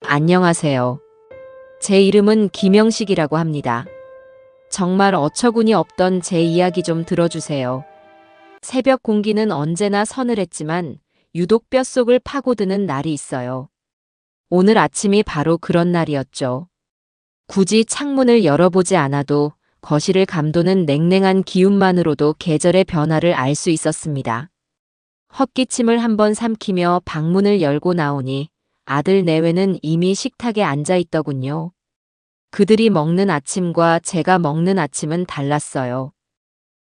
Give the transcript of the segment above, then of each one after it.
안녕하세요. 제 이름은 김영식이라고 합니다. 정말 어처구니 없던 제 이야기 좀 들어주세요. 새벽 공기는 언제나 서늘했지만 유독 뼛속을 파고드는 날이 있어요. 오늘 아침이 바로 그런 날이었죠. 굳이 창문을 열어보지 않아도 거실을 감도는 냉랭한 기운만으로도 계절의 변화를 알 수 있었습니다. 헛기침을 한번 삼키며 방문을 열고 나오니 아들 내외는 이미 식탁에 앉아 있더군요. 그들이 먹는 아침과 제가 먹는 아침은 달랐어요.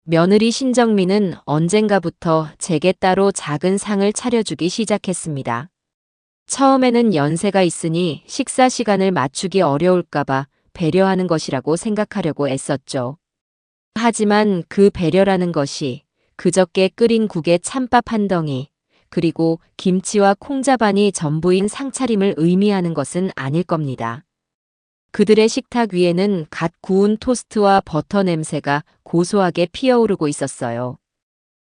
며느리 신정민은 언젠가부터 제게 따로 작은 상을 차려주기 시작했습니다. 처음에는 연세가 있으니 식사 시간을 맞추기 어려울까봐 배려하는 것이라고 생각하려고 애썼죠. 하지만 그 배려라는 것이 그저께 끓인 국에 찬밥 한 덩이, 그리고 김치와 콩자반이 전부인 상차림을 의미하는 것은 아닐 겁니다. 그들의 식탁 위에는 갓 구운 토스트와 버터 냄새가 고소하게 피어오르고 있었어요.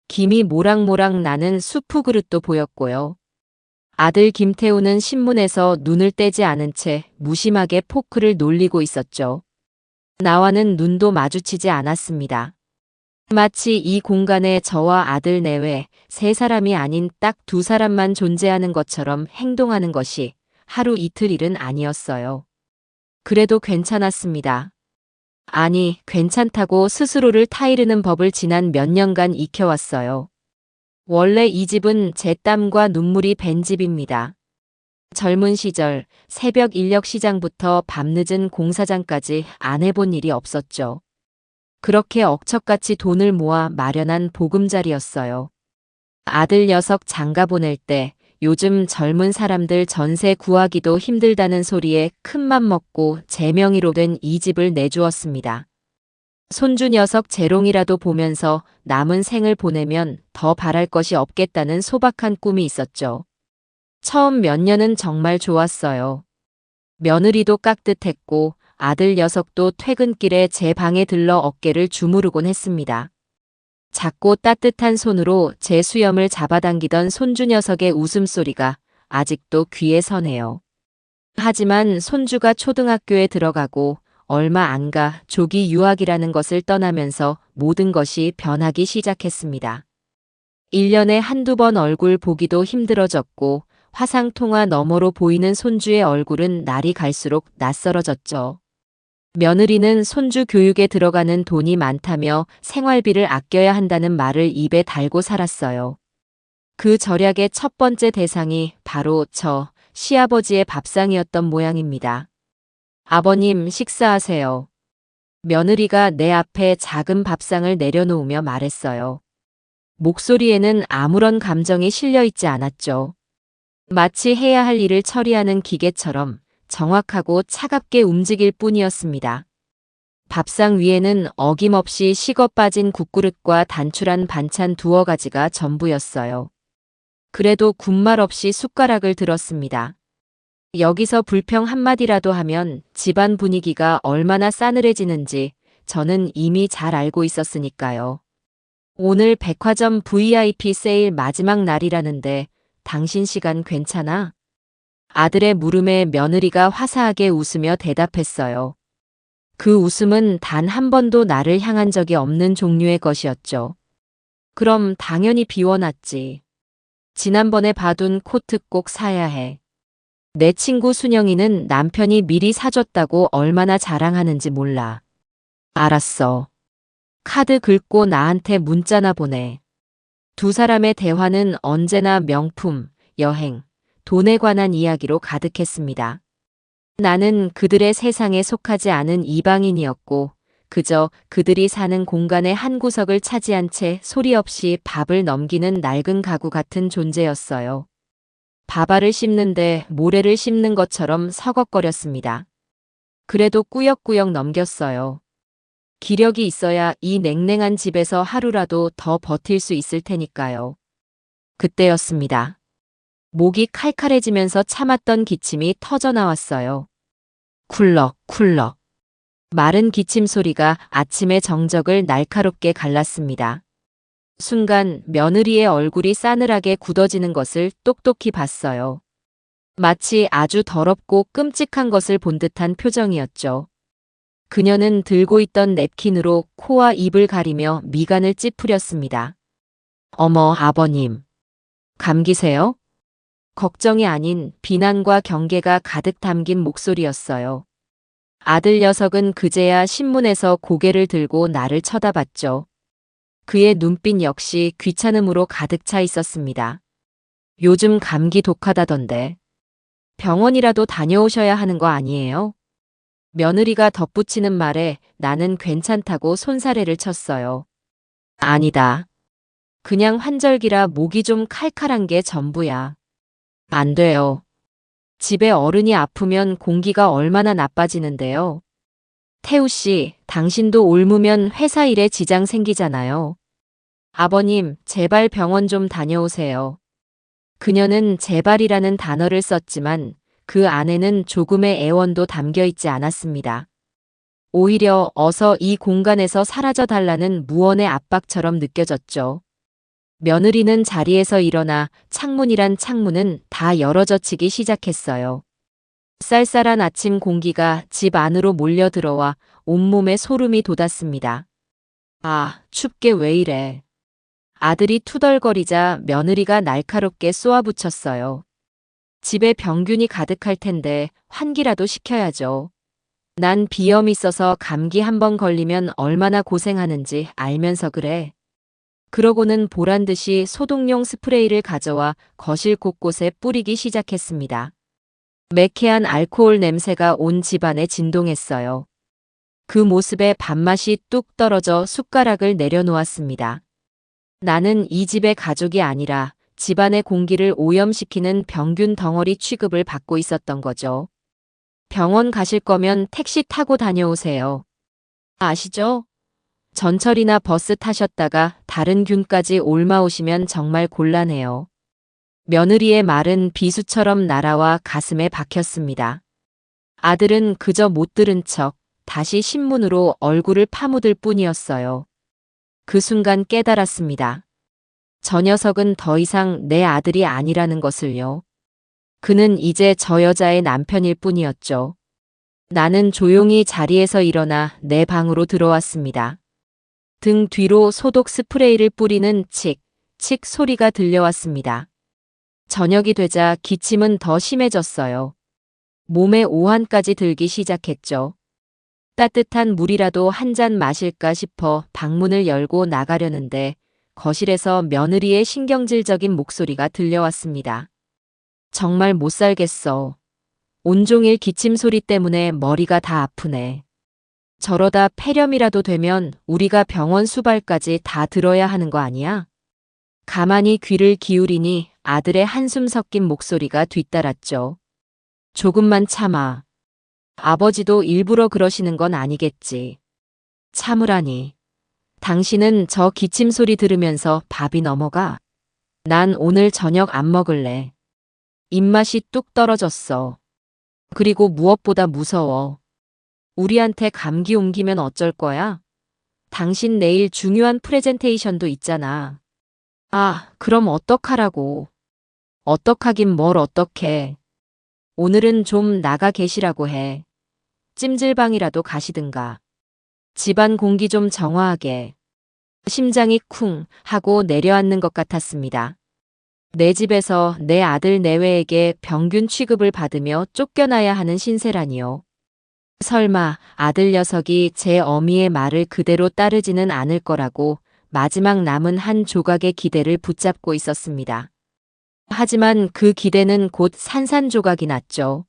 김이 모락모락 나는 수프 그릇도 보였고요. 아들 김태우는 신문에서 눈을 떼지 않은 채 무심하게 포크를 놀리고 있었죠. 나와는 눈도 마주치지 않았습니다. 마치 이 공간에 저와 아들 내외 세 사람이 아닌 딱 두 사람만 존재하는 것처럼 행동하는 것이 하루 이틀 일은 아니었어요. 그래도 괜찮았습니다. 아니, 괜찮다고 스스로를 타이르는 법을 지난 몇 년간 익혀왔어요. 원래 이 집은 제 땀과 눈물이 밴 집입니다. 젊은 시절 새벽 인력 시장부터 밤늦은 공사장까지 안 해본 일이 없었죠. 그렇게 억척같이 돈을 모아 마련한 보금자리였어요. 아들 녀석 장가 보낼 때 요즘 젊은 사람들 전세 구하기도 힘들다는 소리에 큰맘 먹고 제 명의로 된 이 집을 내주었습니다. 손주 녀석 재롱이라도 보면서 남은 생을 보내면 더 바랄 것이 없겠다는 소박한 꿈이 있었죠. 처음 몇 년은 정말 좋았어요. 며느리도 깍듯했고 아들 녀석도 퇴근길에 제 방에 들러 어깨를 주무르곤 했습니다. 작고 따뜻한 손으로 제 수염을 잡아당기던 손주 녀석의 웃음소리가 아직도 귀에 서네요. 하지만 손주가 초등학교에 들어가고 얼마 안 가 조기 유학이라는 것을 떠나면서 모든 것이 변하기 시작했습니다. 1년에 한두 번 얼굴 보기도 힘들어졌고 화상통화 너머로 보이는 손주의 얼굴은 날이 갈수록 낯설어졌죠. 며느리는 손주 교육에 들어가는 돈이 많다며 생활비를 아껴야 한다는 말을 입에 달고 살았어요. 그 절약의 첫 번째 대상이 바로 저 시아버지의 밥상이었던 모양입니다. 아버님, 식사하세요. 며느리가 내 앞에 작은 밥상을 내려놓으며 말했어요. 목소리에는 아무런 감정이 실려 있지 않았죠. 마치 해야 할 일을 처리하는 기계처럼 정확하고 차갑게 움직일 뿐이었습니다. 밥상 위에는 어김없이 식어 빠진 국그릇과 단출한 반찬 두어 가지가 전부였어요. 그래도 군말 없이 숟가락을 들었습니다. 여기서 불평 한마디라도 하면 집안 분위기가 얼마나 싸늘해지는지 저는 이미 잘 알고 있었으니까요. 오늘 백화점 VIP 세일 마지막 날이라는데 당신 시간 괜찮아? 아들의 물음에 며느리가 화사하게 웃으며 대답했어요. 그 웃음은 단 한 번도 나를 향한 적이 없는 종류의 것이었죠. 그럼 당연히 비워놨지. 지난번에 봐둔 코트 꼭 사야 해. 내 친구 순영이는 남편이 미리 사줬다고 얼마나 자랑하는지 몰라. 알았어. 카드 긁고 나한테 문자나 보내. 두 사람의 대화는 언제나 명품, 여행, 돈에 관한 이야기로 가득했습니다. 나는 그들의 세상에 속하지 않은 이방인이었고 그저 그들이 사는 공간의 한 구석을 차지한 채 소리 없이 밥을 넘기는 낡은 가구 같은 존재였어요. 밥알을 씹는데 모래를 씹는 것처럼 서걱거렸습니다. 그래도 꾸역꾸역 넘겼어요. 기력이 있어야 이 냉랭한 집에서 하루라도 더 버틸 수 있을 테니까요. 그때였습니다. 목이 칼칼해지면서 참았던 기침이 터져나왔어요. 쿨럭쿨럭. 마른 기침 소리가 아침의 정적을 날카롭게 갈랐습니다. 순간 며느리의 얼굴이 싸늘하게 굳어지는 것을 똑똑히 봤어요. 마치 아주 더럽고 끔찍한 것을 본 듯한 표정이었죠. 그녀는 들고 있던 냅킨으로 코와 입을 가리며 미간을 찌푸렸습니다. 어머, 아버님. 감기세요? 걱정이 아닌 비난과 경계가 가득 담긴 목소리였어요. 아들 녀석은 그제야 신문에서 고개를 들고 나를 쳐다봤죠. 그의 눈빛 역시 귀찮음으로 가득 차 있었습니다. 요즘 감기 독하다던데. 병원이라도 다녀오셔야 하는 거 아니에요? 며느리가 덧붙이는 말에 나는 괜찮다고 손사래를 쳤어요. 아니다. 그냥 환절기라 목이 좀 칼칼한 게 전부야. 안 돼요. 집에 어른이 아프면 공기가 얼마나 나빠지는데요. 태우 씨, 당신도 옮으면 회사 일에 지장 생기잖아요. 아버님, 제발 병원 좀 다녀오세요. 그녀는 제발이라는 단어를 썼지만 그 안에는 조금의 애원도 담겨 있지 않았습니다. 오히려 어서 이 공간에서 사라져 달라는 무언의 압박처럼 느껴졌죠. 며느리는 자리에서 일어나 창문이란 창문은 다 열어젖히기 시작했어요. 쌀쌀한 아침 공기가 집 안으로 몰려 들어와 온몸에 소름이 돋았습니다. 아, 춥게 왜 이래. 아들이 투덜거리자 며느리가 날카롭게 쏘아붙였어요. 집에 병균이 가득할 텐데 환기라도 시켜야죠. 난 비염 있어서 감기 한 번 걸리면 얼마나 고생하는지 알면서 그래. 그러고는 보란듯이 소독용 스프레이를 가져와 거실 곳곳에 뿌리기 시작했습니다. 매캐한 알코올 냄새가 온 집안에 진동했어요. 그 모습에 밥맛이 뚝 떨어져 숟가락을 내려놓았습니다. 나는 이 집의 가족이 아니라 집안의 공기를 오염시키는 병균 덩어리 취급을 받고 있었던 거죠. 병원 가실 거면 택시 타고 다녀오세요. 아시죠? 전철이나 버스 타셨다가 다른 균까지 옮아오시면 정말 곤란해요. 며느리의 말은 비수처럼 날아와 가슴에 박혔습니다. 아들은 그저 못 들은 척 다시 신문으로 얼굴을 파묻을 뿐이었어요. 그 순간 깨달았습니다. 저 녀석은 더 이상 내 아들이 아니라는 것을요. 그는 이제 저 여자의 남편일 뿐이었죠. 나는 조용히 자리에서 일어나 내 방으로 들어왔습니다. 등 뒤로 소독 스프레이를 뿌리는 칙, 칙 소리가 들려왔습니다. 저녁이 되자 기침은 더 심해졌어요. 몸에 오한까지 들기 시작했죠. 따뜻한 물이라도 한 잔 마실까 싶어 방문을 열고 나가려는데 거실에서 며느리의 신경질적인 목소리가 들려왔습니다. 정말 못 살겠어. 온종일 기침 소리 때문에 머리가 다 아프네. 저러다 폐렴이라도 되면 우리가 병원 수발까지 다 들어야 하는 거 아니야? 가만히 귀를 기울이니 아들의 한숨 섞인 목소리가 뒤따랐죠. 조금만 참아. 아버지도 일부러 그러시는 건 아니겠지. 참으라니. 당신은 저 기침 소리 들으면서 밥이 넘어가. 난 오늘 저녁 안 먹을래. 입맛이 뚝 떨어졌어. 그리고 무엇보다 무서워. 우리한테 감기 옮기면 어쩔 거야? 당신 내일 중요한 프레젠테이션도 있잖아. 아, 그럼 어떡하라고. 어떡하긴 뭘 어떡해. 오늘은 좀 나가 계시라고 해. 찜질방이라도 가시든가. 집안 공기 좀 정화하게. 심장이 쿵 하고 내려앉는 것 같았습니다. 내 집에서 내 아들 내외에게 병균 취급을 받으며 쫓겨나야 하는 신세라니요. 설마 아들 녀석이 제 어미의 말을 그대로 따르지는 않을 거라고 마지막 남은 한 조각의 기대를 붙잡고 있었습니다. 하지만 그 기대는 곧 산산조각이 났죠.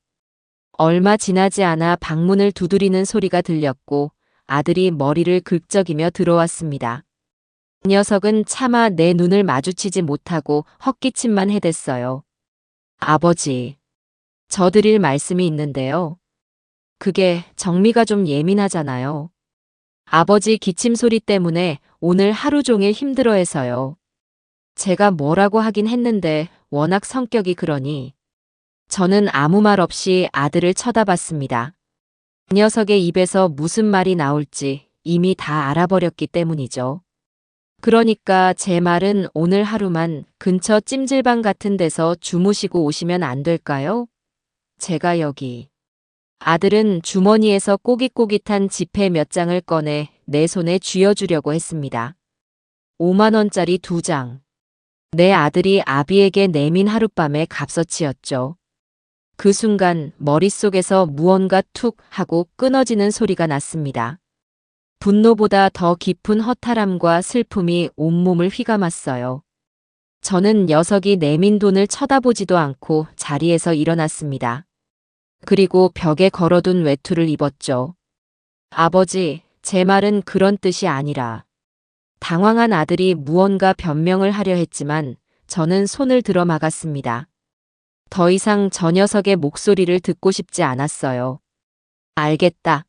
얼마 지나지 않아 방문을 두드리는 소리가 들렸고 아들이 머리를 긁적이며 들어왔습니다. 녀석은 차마 내 눈을 마주치지 못하고 헛기침만 해댔어요. 아버지, 저 드릴 말씀이 있는데요. 그게 정미가 좀 예민하잖아요. 아버지 기침 소리 때문에 오늘 하루 종일 힘들어해서요. 제가 뭐라고 하긴 했는데 워낙 성격이 그러니. 저는 아무 말 없이 아들을 쳐다봤습니다. 그 녀석의 입에서 무슨 말이 나올지 이미 다 알아버렸기 때문이죠. 그러니까 제 말은 오늘 하루만 근처 찜질방 같은 데서 주무시고 오시면 안 될까요? 제가 여기. 아들은 주머니에서 꼬깃꼬깃한 지폐 몇 장을 꺼내 내 손에 쥐어주려고 했습니다. 5만 원짜리 2장. 내 아들이 아비에게 내민 하룻밤의 값어치였죠. 그 순간 머릿속에서 무언가 툭 하고 끊어지는 소리가 났습니다. 분노보다 더 깊은 허탈함과 슬픔이 온몸을 휘감았어요. 저는 녀석이 내민 돈을 쳐다보지도 않고 자리에서 일어났습니다. 그리고 벽에 걸어둔 외투를 입었죠. 아버지, 제 말은 그런 뜻이 아니라. 당황한 아들이 무언가 변명을 하려 했지만 저는 손을 들어 막았습니다. 더 이상 저 녀석의 목소리를 듣고 싶지 않았어요. 알겠다.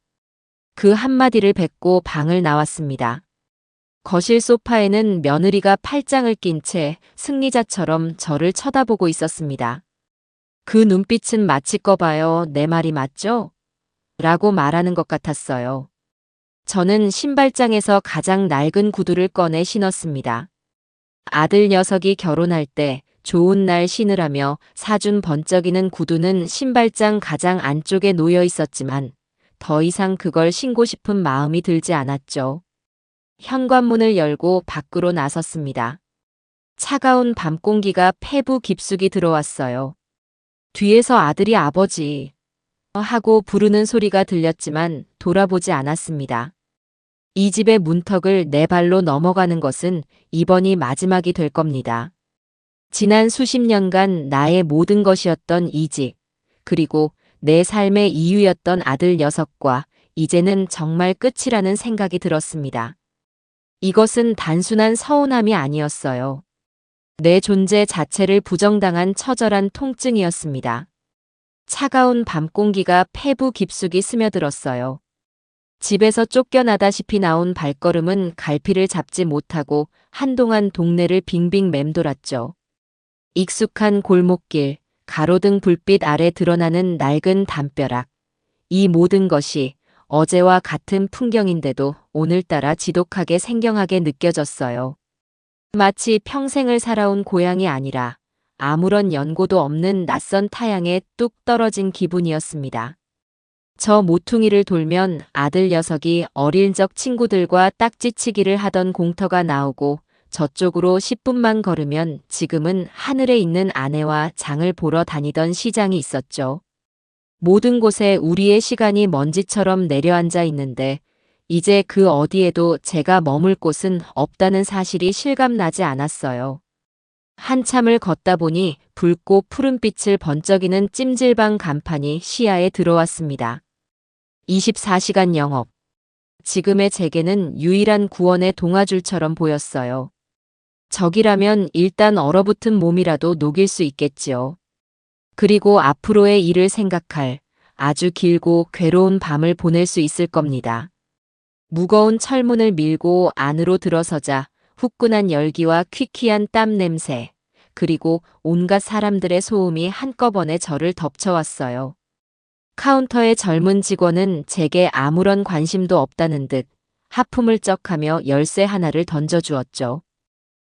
그 한마디를 뱉고 방을 나왔습니다. 거실 소파에는 며느리가 팔짱을 낀 채 승리자처럼 저를 쳐다보고 있었습니다. 그 눈빛은 마치 꺼봐요. 내 말이 맞죠? 라고 말하는 것 같았어요. 저는 신발장에서 가장 낡은 구두를 꺼내 신었습니다. 아들 녀석이 결혼할 때 좋은 날 신으라며 사준 번쩍이는 구두는 신발장 가장 안쪽에 놓여 있었지만 더 이상 그걸 신고 싶은 마음이 들지 않았죠. 현관문을 열고 밖으로 나섰습니다. 차가운 밤 공기가 폐부 깊숙이 들어왔어요. 뒤에서 아들이 아버지 하고 부르는 소리가 들렸지만 돌아보지 않았습니다. 이 집의 문턱을 내 발로 넘어가는 것은 이번이 마지막이 될 겁니다. 지난 수십 년간 나의 모든 것이었던 이 집, 그리고 내 삶의 이유였던 아들 녀석과 이제는 정말 끝이라는 생각이 들었습니다. 이것은 단순한 서운함이 아니었어요. 내 존재 자체를 부정당한 처절한 통증이었습니다. 차가운 밤 공기가 폐부 깊숙이 스며들었어요. 집에서 쫓겨나다시피 나온 발걸음은 갈피를 잡지 못하고 한동안 동네를 빙빙 맴돌았죠. 익숙한 골목길, 가로등 불빛 아래 드러나는 낡은 담벼락. 이 모든 것이 어제와 같은 풍경인데도 오늘따라 지독하게 생경하게 느껴졌어요. 마치 평생을 살아온 고향이 아니라 아무런 연고도 없는 낯선 타양에 뚝 떨어진 기분이었습니다. 저 모퉁이를 돌면 아들 녀석이 어릴 적 친구들과 딱지치기를 하던 공터가 나오고 저쪽으로 10분만 걸으면 지금은 하늘에 있는 아내와 장을 보러 다니던 시장이 있었죠. 모든 곳에 우리의 시간이 먼지처럼 내려앉아 있는데 이제 그 어디에도 제가 머물 곳은 없다는 사실이 실감나지 않았어요. 한참을 걷다 보니 붉고 푸른빛을 번쩍이는 찜질방 간판이 시야에 들어왔습니다. 24시간 영업. 지금의 제게는 유일한 구원의 동아줄처럼 보였어요. 적이라면 일단 얼어붙은 몸이라도 녹일 수 있겠지요. 그리고 앞으로의 일을 생각할 아주 길고 괴로운 밤을 보낼 수 있을 겁니다. 무거운 철문을 밀고 안으로 들어서자 후끈한 열기와 퀴퀴한 땀 냄새, 그리고 온갖 사람들의 소음이 한꺼번에 저를 덮쳐왔어요. 카운터의 젊은 직원은 제게 아무런 관심도 없다는 듯 하품을 쩍하며 열쇠 하나를 던져주었죠.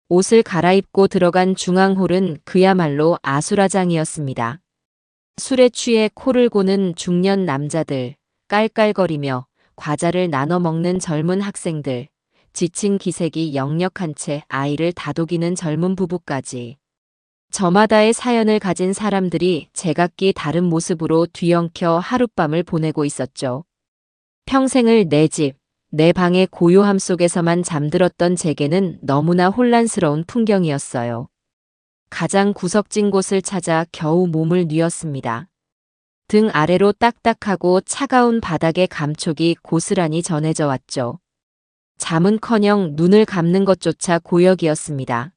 옷을 갈아입고 들어간 중앙홀은 그야말로 아수라장이었습니다. 술에 취해 코를 고는 중년 남자들, 깔깔거리며 과자를 나눠 먹는 젊은 학생들, 지친 기색이 역력한 채 아이를 다독이는 젊은 부부까지. 저마다의 사연을 가진 사람들이 제각기 다른 모습으로 뒤엉켜 하룻밤을 보내고 있었죠. 평생을 내 집, 내 방의 고요함 속에서만 잠들었던 제게는 너무나 혼란스러운 풍경이었어요. 가장 구석진 곳을 찾아 겨우 몸을 뉘었습니다. 등 아래로 딱딱하고 차가운 바닥의 감촉이 고스란히 전해져 왔죠. 잠은커녕 눈을 감는 것조차 고역이었습니다.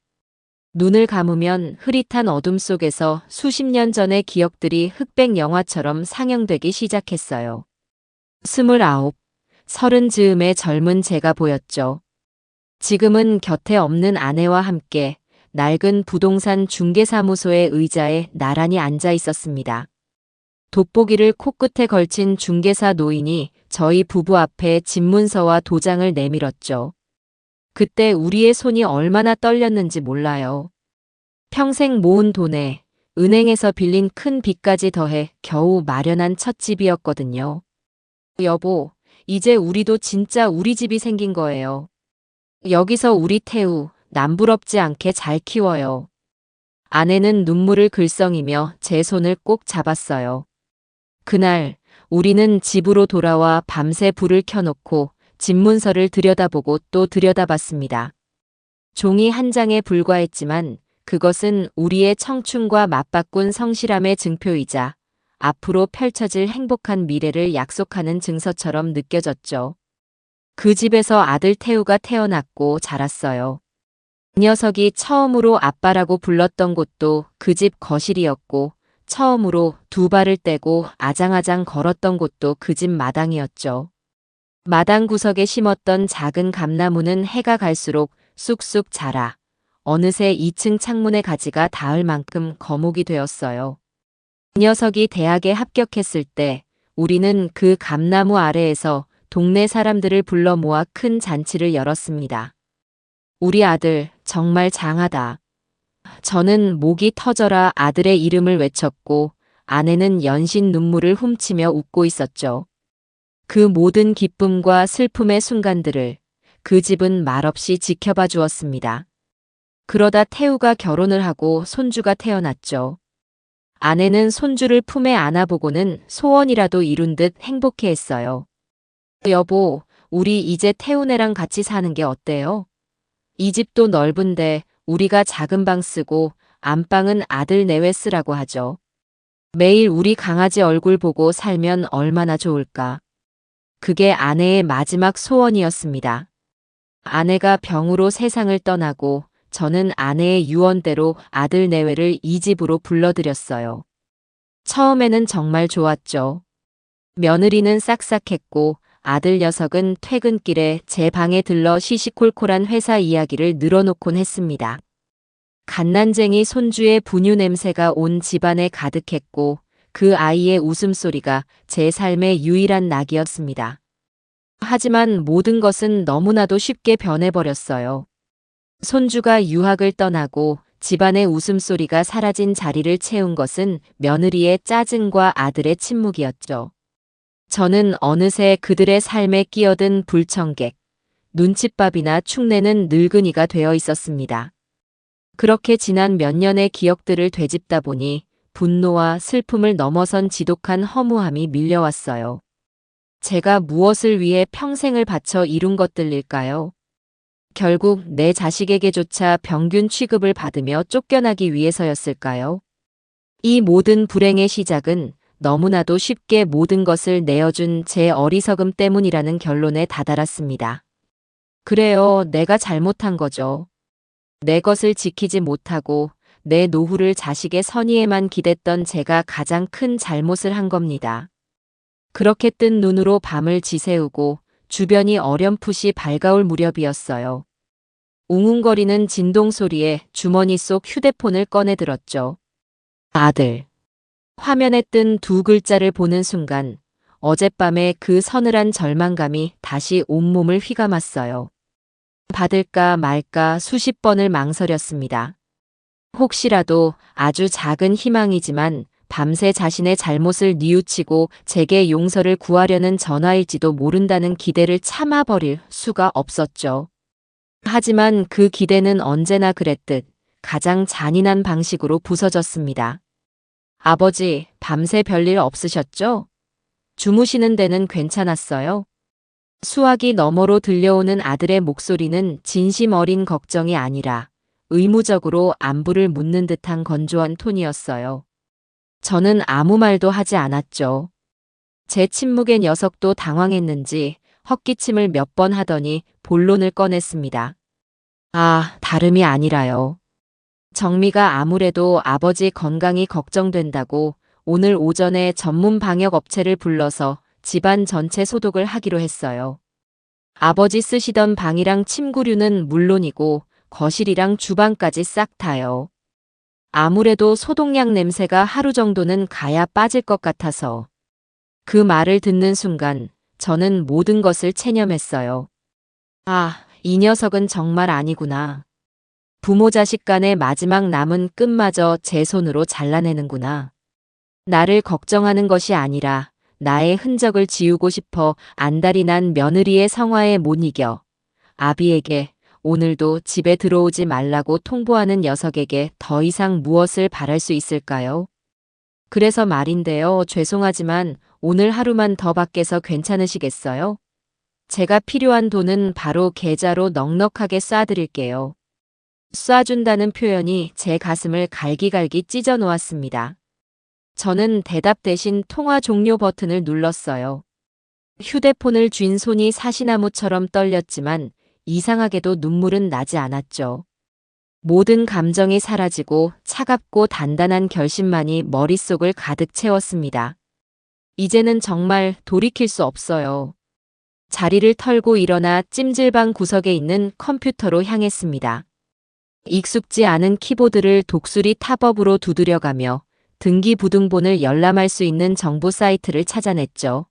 눈을 감으면 흐릿한 어둠 속에서 수십 년 전의 기억들이 흑백 영화처럼 상영되기 시작했어요. 29, 30 즈음의 젊은 제가 보였죠. 지금은 곁에 없는 아내와 함께 낡은 부동산 중개사무소의 의자에 나란히 앉아 있었습니다. 돋보기를 코끝에 걸친 중개사 노인이 저희 부부 앞에 집문서와 도장을 내밀었죠. 그때 우리의 손이 얼마나 떨렸는지 몰라요. 평생 모은 돈에 은행에서 빌린 큰 빚까지 더해 겨우 마련한 첫 집이었거든요. 여보, 이제 우리도 진짜 우리 집이 생긴 거예요. 여기서 우리 태우 남부럽지 않게 잘 키워요. 아내는 눈물을 글썽이며 제 손을 꼭 잡았어요. 그날 우리는 집으로 돌아와 밤새 불을 켜놓고 집 문서를 들여다보고 또 들여다봤습니다. 종이 한 장에 불과했지만 그것은 우리의 청춘과 맞바꾼 성실함의 증표이자 앞으로 펼쳐질 행복한 미래를 약속하는 증서처럼 느껴졌죠. 그 집에서 아들 태우가 태어났고 자랐어요. 그 녀석이 처음으로 아빠라고 불렀던 곳도 그 집 거실이었고 처음으로 두 발을 떼고 아장아장 걸었던 곳도 그 집 마당이었죠. 마당 구석에 심었던 작은 감나무는 해가 갈수록 쑥쑥 자라 어느새 2층 창문의 가지가 닿을 만큼 거목이 되었어요. 그 녀석이 대학에 합격했을 때 우리는 그 감나무 아래에서 동네 사람들을 불러 모아 큰 잔치를 열었습니다. 우리 아들 정말 장하다. 저는 목이 터져라 아들의 이름을 외쳤고 아내는 연신 눈물을 훔치며 웃고 있었죠. 그 모든 기쁨과 슬픔의 순간들을 그 집은 말없이 지켜봐 주었습니다. 그러다 태우가 결혼을 하고 손주가 태어났죠. 아내는 손주를 품에 안아보고는 소원이라도 이룬 듯 행복해했어요. 여보, 우리 이제 태우네랑 같이 사는 게 어때요? 이 집도 넓은데 우리가 작은 방 쓰고 안방은 아들 내외 쓰라고 하죠. 매일 우리 강아지 얼굴 보고 살면 얼마나 좋을까. 그게 아내의 마지막 소원이었습니다. 아내가 병으로 세상을 떠나고 저는 아내의 유언대로 아들 내외를 이 집으로 불러들였어요. 처음에는 정말 좋았죠. 며느리는 싹싹했고 아들 녀석은 퇴근길에 제 방에 들러 시시콜콜한 회사 이야기를 늘어놓곤 했습니다. 갓난쟁이 손주의 분유 냄새가 온 집안에 가득했고 그 아이의 웃음소리가 제 삶의 유일한 낙이었습니다. 하지만 모든 것은 너무나도 쉽게 변해버렸어요. 손주가 유학을 떠나고 집안의 웃음소리가 사라진 자리를 채운 것은 며느리의 짜증과 아들의 침묵이었죠. 저는 어느새 그들의 삶에 끼어든 불청객, 눈칫밥이나 축내는 늙은이가 되어 있었습니다. 그렇게 지난 몇 년의 기억들을 되짚다 보니 분노와 슬픔을 넘어선 지독한 허무함이 밀려왔어요. 제가 무엇을 위해 평생을 바쳐 이룬 것들일까요? 결국 내 자식에게조차 평균 취급을 받으며 쫓겨나기 위해서였을까요? 이 모든 불행의 시작은 너무나도 쉽게 모든 것을 내어준 제 어리석음 때문이라는 결론에 다다랐습니다. 그래요, 내가 잘못한 거죠. 내 것을 지키지 못하고 내 노후를 자식의 선의에만 기댔던 제가 가장 큰 잘못을 한 겁니다. 그렇게 뜬 눈으로 밤을 지새우고 주변이 어렴풋이 밝아올 무렵이었어요. 웅웅거리는 진동 소리에 주머니 속 휴대폰을 꺼내 들었죠. 아들. 화면에 뜬 두 글자를 보는 순간 어젯밤의 그 서늘한 절망감이 다시 온몸을 휘감았어요. 받을까 말까 수십 번을 망설였습니다. 혹시라도 아주 작은 희망이지만 밤새 자신의 잘못을 뉘우치고 제게 용서를 구하려는 전화일지도 모른다는 기대를 참아버릴 수가 없었죠. 하지만 그 기대는 언제나 그랬듯 가장 잔인한 방식으로 부서졌습니다. 아버지, 밤새 별일 없으셨죠? 주무시는 데는 괜찮았어요? 수화기 너머로 들려오는 아들의 목소리는 진심 어린 걱정이 아니라 의무적으로 안부를 묻는 듯한 건조한 톤이었어요. 저는 아무 말도 하지 않았죠. 제 침묵의 녀석도 당황했는지 헛기침을 몇 번 하더니 본론을 꺼냈습니다. 아, 다름이 아니라요. 정미가 아무래도 아버지 건강이 걱정된다고 오늘 오전에 전문 방역 업체를 불러서 집안 전체 소독을 하기로 했어요. 아버지 쓰시던 방이랑 침구류는 물론이고 거실이랑 주방까지 싹 다요. 아무래도 소독약 냄새가 하루 정도는 가야 빠질 것 같아서. 그 말을 듣는 순간 저는 모든 것을 체념했어요. 아, 이 녀석은 정말 아니구나. 부모 자식 간의 마지막 남은 끝마저 제 손으로 잘라내는구나. 나를 걱정하는 것이 아니라 나의 흔적을 지우고 싶어 안달이 난 며느리의 성화에 못 이겨 아비에게 오늘도 집에 들어오지 말라고 통보하는 녀석에게 더 이상 무엇을 바랄 수 있을까요? 그래서 말인데요. 죄송하지만 오늘 하루만 더 밖에서 괜찮으시겠어요? 제가 필요한 돈은 바로 계좌로 넉넉하게 쏴드릴게요. 쏴준다는 표현이 제 가슴을 갈기갈기 찢어 놓았습니다. 저는 대답 대신 통화 종료 버튼을 눌렀어요. 휴대폰을 쥔 손이 사시나무처럼 떨렸지만 이상하게도 눈물은 나지 않았죠. 모든 감정이 사라지고 차갑고 단단한 결심만이 머릿속을 가득 채웠습니다. 이제는 정말 돌이킬 수 없어요. 자리를 털고 일어나 찜질방 구석에 있는 컴퓨터로 향했습니다. 익숙지 않은 키보드를 독수리 탑업으로 두드려가며 등기부등본을 열람할 수 있는 정보 사이트를 찾아냈죠.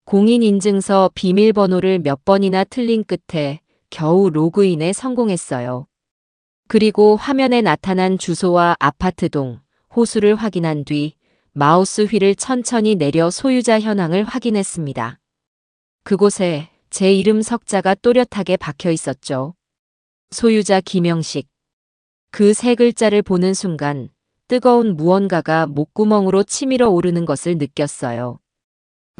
공인인증서 비밀번호를 몇 번이나 틀린 끝에 겨우 로그인에 성공했어요. 그리고 화면에 나타난 주소와 아파트동, 호수를 확인한 뒤 마우스 휠을 천천히 내려 소유자 현황을 확인했습니다. 그곳에 제 이름 석자가 또렷하게 박혀 있었죠. 소유자 김영식. 그 세 글자를 보는 순간 뜨거운 무언가가 목구멍으로 치밀어 오르는 것을 느꼈어요.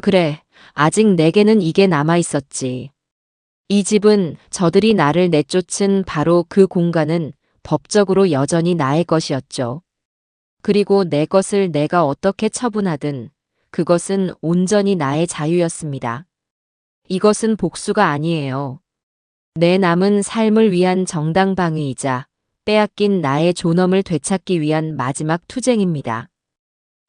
그래, 아직 내게는 이게 남아 있었지. 이 집은 저들이 나를 내쫓은 바로 그 공간은 법적으로 여전히 나의 것이었죠. 그리고 내 것을 내가 어떻게 처분하든 그것은 온전히 나의 자유였습니다. 이것은 복수가 아니에요. 내 남은 삶을 위한 정당방위이자 빼앗긴 나의 존엄을 되찾기 위한 마지막 투쟁입니다.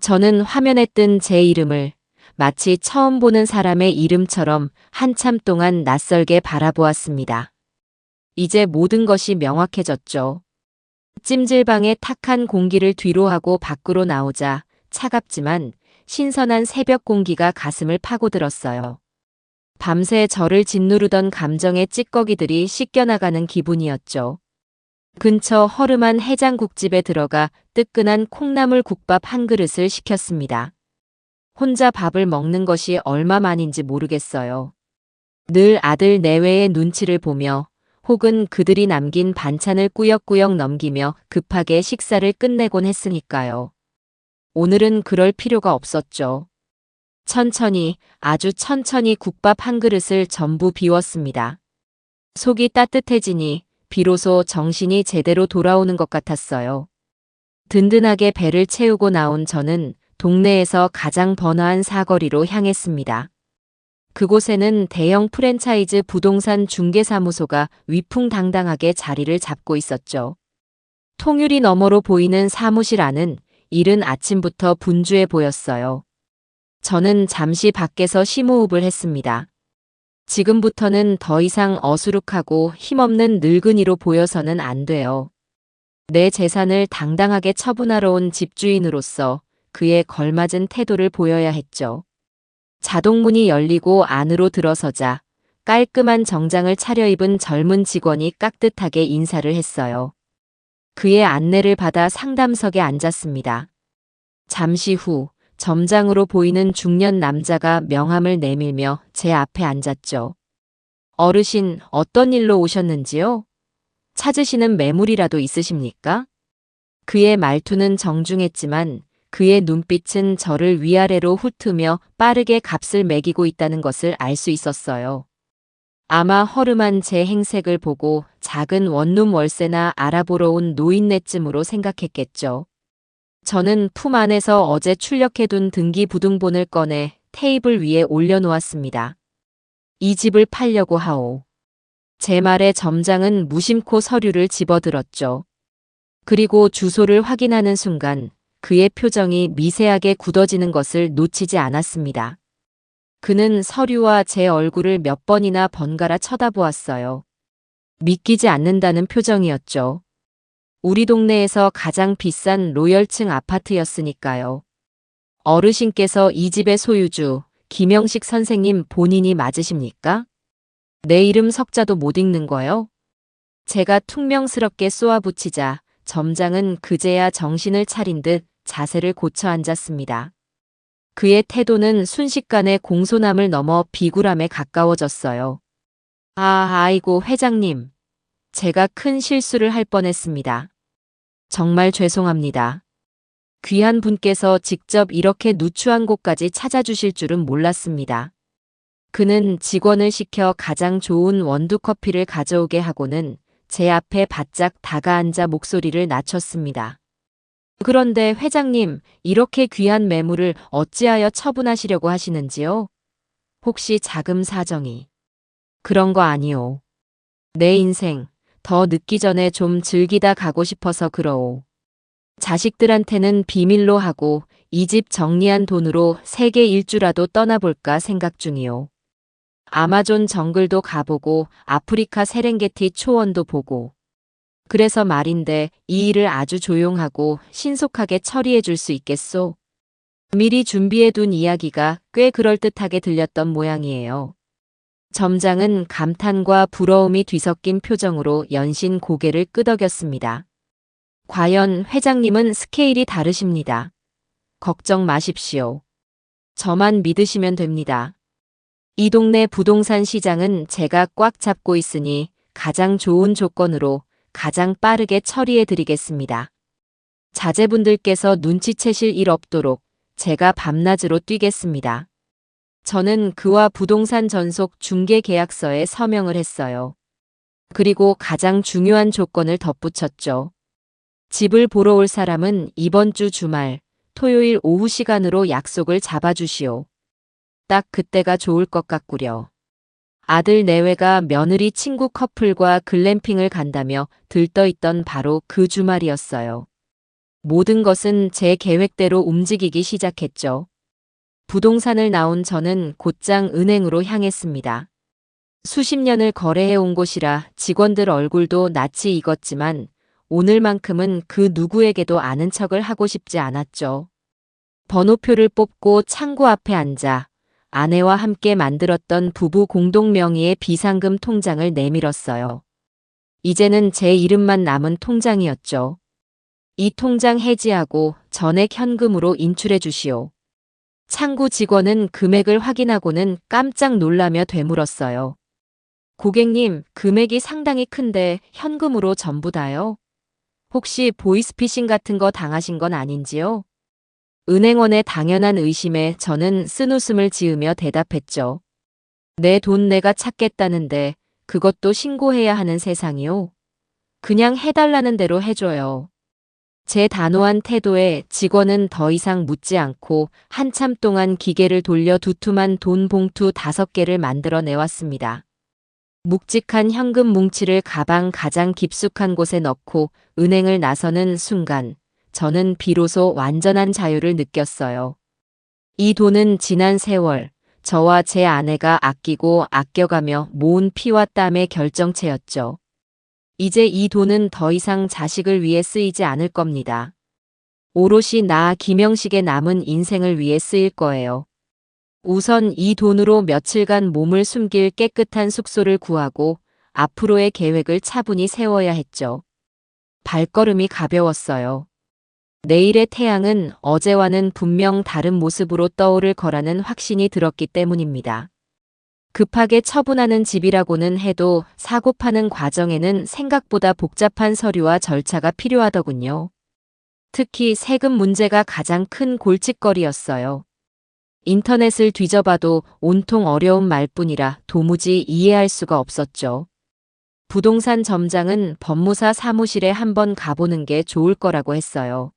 저는 화면에 뜬 제 이름을 마치 처음 보는 사람의 이름처럼 한참 동안 낯설게 바라보았습니다. 이제 모든 것이 명확해졌죠. 찜질방의 탁한 공기를 뒤로하고 밖으로 나오자 차갑지만 신선한 새벽 공기가 가슴을 파고들었어요. 밤새 저를 짓누르던 감정의 찌꺼기들이 씻겨나가는 기분이었죠. 근처 허름한 해장국집에 들어가 뜨끈한 콩나물 국밥 한 그릇을 시켰습니다. 혼자 밥을 먹는 것이 얼마만인지 모르겠어요. 늘 아들 내외의 눈치를 보며 혹은 그들이 남긴 반찬을 꾸역꾸역 넘기며 급하게 식사를 끝내곤 했으니까요. 오늘은 그럴 필요가 없었죠. 천천히, 아주 천천히 국밥 한 그릇을 전부 비웠습니다. 속이 따뜻해지니 비로소 정신이 제대로 돌아오는 것 같았어요. 든든하게 배를 채우고 나온 저는 동네에서 가장 번화한 사거리로 향했습니다. 그곳에는 대형 프랜차이즈 부동산 중개사무소가 위풍당당하게 자리를 잡고 있었죠. 통유리 너머로 보이는 사무실 안은 이른 아침부터 분주해 보였어요. 저는 잠시 밖에서 심호흡을 했습니다. 지금부터는 더 이상 어수룩하고 힘없는 늙은이로 보여서는 안 돼요. 내 재산을 당당하게 처분하러 온 집주인으로서 그에 걸맞은 태도를 보여야 했죠. 자동문이 열리고 안으로 들어서자 깔끔한 정장을 차려입은 젊은 직원이 깍듯하게 인사를 했어요. 그의 안내를 받아 상담석에 앉았습니다. 잠시 후 점장으로 보이는 중년 남자가 명함을 내밀며 제 앞에 앉았죠. 어르신, 어떤 일로 오셨는지요? 찾으시는 매물이라도 있으십니까? 그의 말투는 정중했지만 그의 눈빛은 저를 위아래로 훑으며 빠르게 값을 매기고 있다는 것을 알 수 있었어요. 아마 허름한 제 행색을 보고 작은 원룸 월세나 알아보러 온 노인네쯤으로 생각했겠죠. 저는 품 안에서 어제 출력해둔 등기부등본을 꺼내 테이블 위에 올려놓았습니다. 이 집을 팔려고 하오. 제 말에 점장은 무심코 서류를 집어들었죠. 그리고 주소를 확인하는 순간 그의 표정이 미세하게 굳어지는 것을 놓치지 않았습니다. 그는 서류와 제 얼굴을 몇 번이나 번갈아 쳐다보았어요. 믿기지 않는다는 표정이었죠. 우리 동네에서 가장 비싼 로열층 아파트였으니까요. 어르신께서 이 집의 소유주, 김영식 선생님 본인이 맞으십니까? 내 이름 석자도 못 읽는 거요? 제가 퉁명스럽게 쏘아붙이자 점장은 그제야 정신을 차린 듯 자세를 고쳐 앉았습니다. 그의 태도는 순식간에 공손함을 넘어 비굴함에 가까워졌어요. 아이고 회장님. 제가 큰 실수를 할 뻔했습니다. 정말 죄송합니다. 귀한 분께서 직접 이렇게 누추한 곳까지 찾아주실 줄은 몰랐습니다. 그는 직원을 시켜 가장 좋은 원두커피를 가져오게 하고는 제 앞에 바짝 다가앉아 목소리를 낮췄습니다. 그런데 회장님, 이렇게 귀한 매물을 어찌하여 처분하시려고 하시는지요? 혹시 자금 사정이? 그런 거 아니오. 내 인생 더 늦기 전에 좀 즐기다 가고 싶어서 그러오. 자식들한테는 비밀로 하고 이 집 정리한 돈으로 세계 일주라도 떠나볼까 생각 중이오. 아마존 정글도 가보고 아프리카 세렝게티 초원도 보고. 그래서 말인데 이 일을 아주 조용하고 신속하게 처리해 줄 수 있겠소? 미리 준비해 둔 이야기가 꽤 그럴듯하게 들렸던 모양이에요. 점장은 감탄과 부러움이 뒤섞인 표정으로 연신 고개를 끄덕였습니다. 과연 회장님은 스케일이 다르십니다. 걱정 마십시오. 저만 믿으시면 됩니다. 이 동네 부동산 시장은 제가 꽉 잡고 있으니 가장 좋은 조건으로 가장 빠르게 처리해 드리겠습니다. 자제분들께서 눈치채실 일 없도록 제가 밤낮으로 뛰겠습니다. 저는 그와 부동산 전속 중개 계약서에 서명을 했어요. 그리고 가장 중요한 조건을 덧붙였죠. 집을 보러 올 사람은 이번 주 주말, 토요일 오후 시간으로 약속을 잡아주시오. 딱 그때가 좋을 것 같구려. 아들 내외가 며느리 친구 커플과 글램핑을 간다며 들떠있던 바로 그 주말이었어요. 모든 것은 제 계획대로 움직이기 시작했죠. 부동산을 나온 저는 곧장 은행으로 향했습니다. 수십 년을 거래해온 곳이라 직원들 얼굴도 낯이 익었지만 오늘만큼은 그 누구에게도 아는 척을 하고 싶지 않았죠. 번호표를 뽑고 창구 앞에 앉아 아내와 함께 만들었던 부부 공동 명의의 비상금 통장을 내밀었어요. 이제는 제 이름만 남은 통장이었죠. 이 통장 해지하고 전액 현금으로 인출해 주시오. 창구 직원은 금액을 확인하고는 깜짝 놀라며 되물었어요. 고객님, 금액이 상당히 큰데 현금으로 전부 다요? 혹시 보이스피싱 같은 거 당하신 건 아닌지요? 은행원의 당연한 의심에 저는 쓴웃음을 지으며 대답했죠. 내 돈 내가 찾겠다는데 그것도 신고해야 하는 세상이요? 그냥 해달라는 대로 해줘요. 제 단호한 태도에 직원은 더 이상 묻지 않고 한참 동안 기계를 돌려 두툼한 돈 봉투 5개를 만들어 내왔습니다. 묵직한 현금 뭉치를 가방 가장 깊숙한 곳에 넣고 은행을 나서는 순간 저는 비로소 완전한 자유를 느꼈어요. 이 돈은 지난 세월 저와 제 아내가 아끼고 아껴가며 모은 피와 땀의 결정체였죠. 이제 이 돈은 더 이상 자식을 위해 쓰이지 않을 겁니다. 오롯이 나 김영식의 남은 인생을 위해 쓰일 거예요. 우선 이 돈으로 며칠간 몸을 숨길 깨끗한 숙소를 구하고 앞으로의 계획을 차분히 세워야 했죠. 발걸음이 가벼웠어요. 내일의 태양은 어제와는 분명 다른 모습으로 떠오를 거라는 확신이 들었기 때문입니다. 급하게 처분하는 집이라고는 해도 사고 파는 과정에는 생각보다 복잡한 서류와 절차가 필요하더군요. 특히 세금 문제가 가장 큰 골칫거리였어요. 인터넷을 뒤져봐도 온통 어려운 말뿐이라 도무지 이해할 수가 없었죠. 부동산 점장은 법무사 사무실에 한번 가보는 게 좋을 거라고 했어요.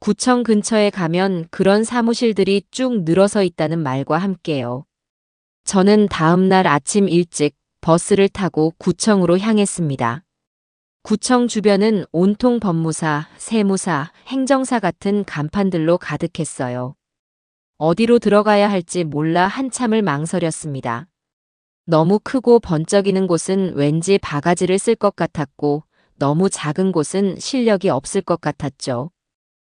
구청 근처에 가면 그런 사무실들이 쭉 늘어서 있다는 말과 함께요. 저는 다음 날 아침 일찍 버스를 타고 구청으로 향했습니다. 구청 주변은 온통 법무사, 세무사, 행정사 같은 간판들로 가득했어요. 어디로 들어가야 할지 몰라 한참을 망설였습니다. 너무 크고 번쩍이는 곳은 왠지 바가지를 쓸 것 같았고 너무 작은 곳은 실력이 없을 것 같았죠.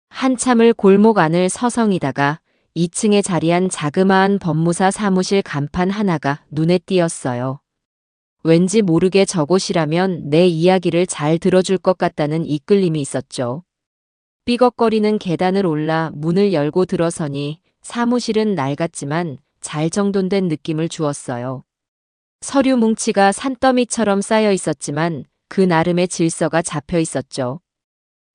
한참을 골목 안을 서성이다가 2층에 자리한 자그마한 법무사 사무실 간판 하나가 눈에 띄었어요. 왠지 모르게 저곳이라면 내 이야기를 잘 들어줄 것 같다는 이끌림이 있었죠. 삐걱거리는 계단을 올라 문을 열고 들어서니 사무실은 낡았지만 잘 정돈된 느낌을 주었어요. 서류 뭉치가 산더미처럼 쌓여 있었지만 그 나름의 질서가 잡혀 있었죠.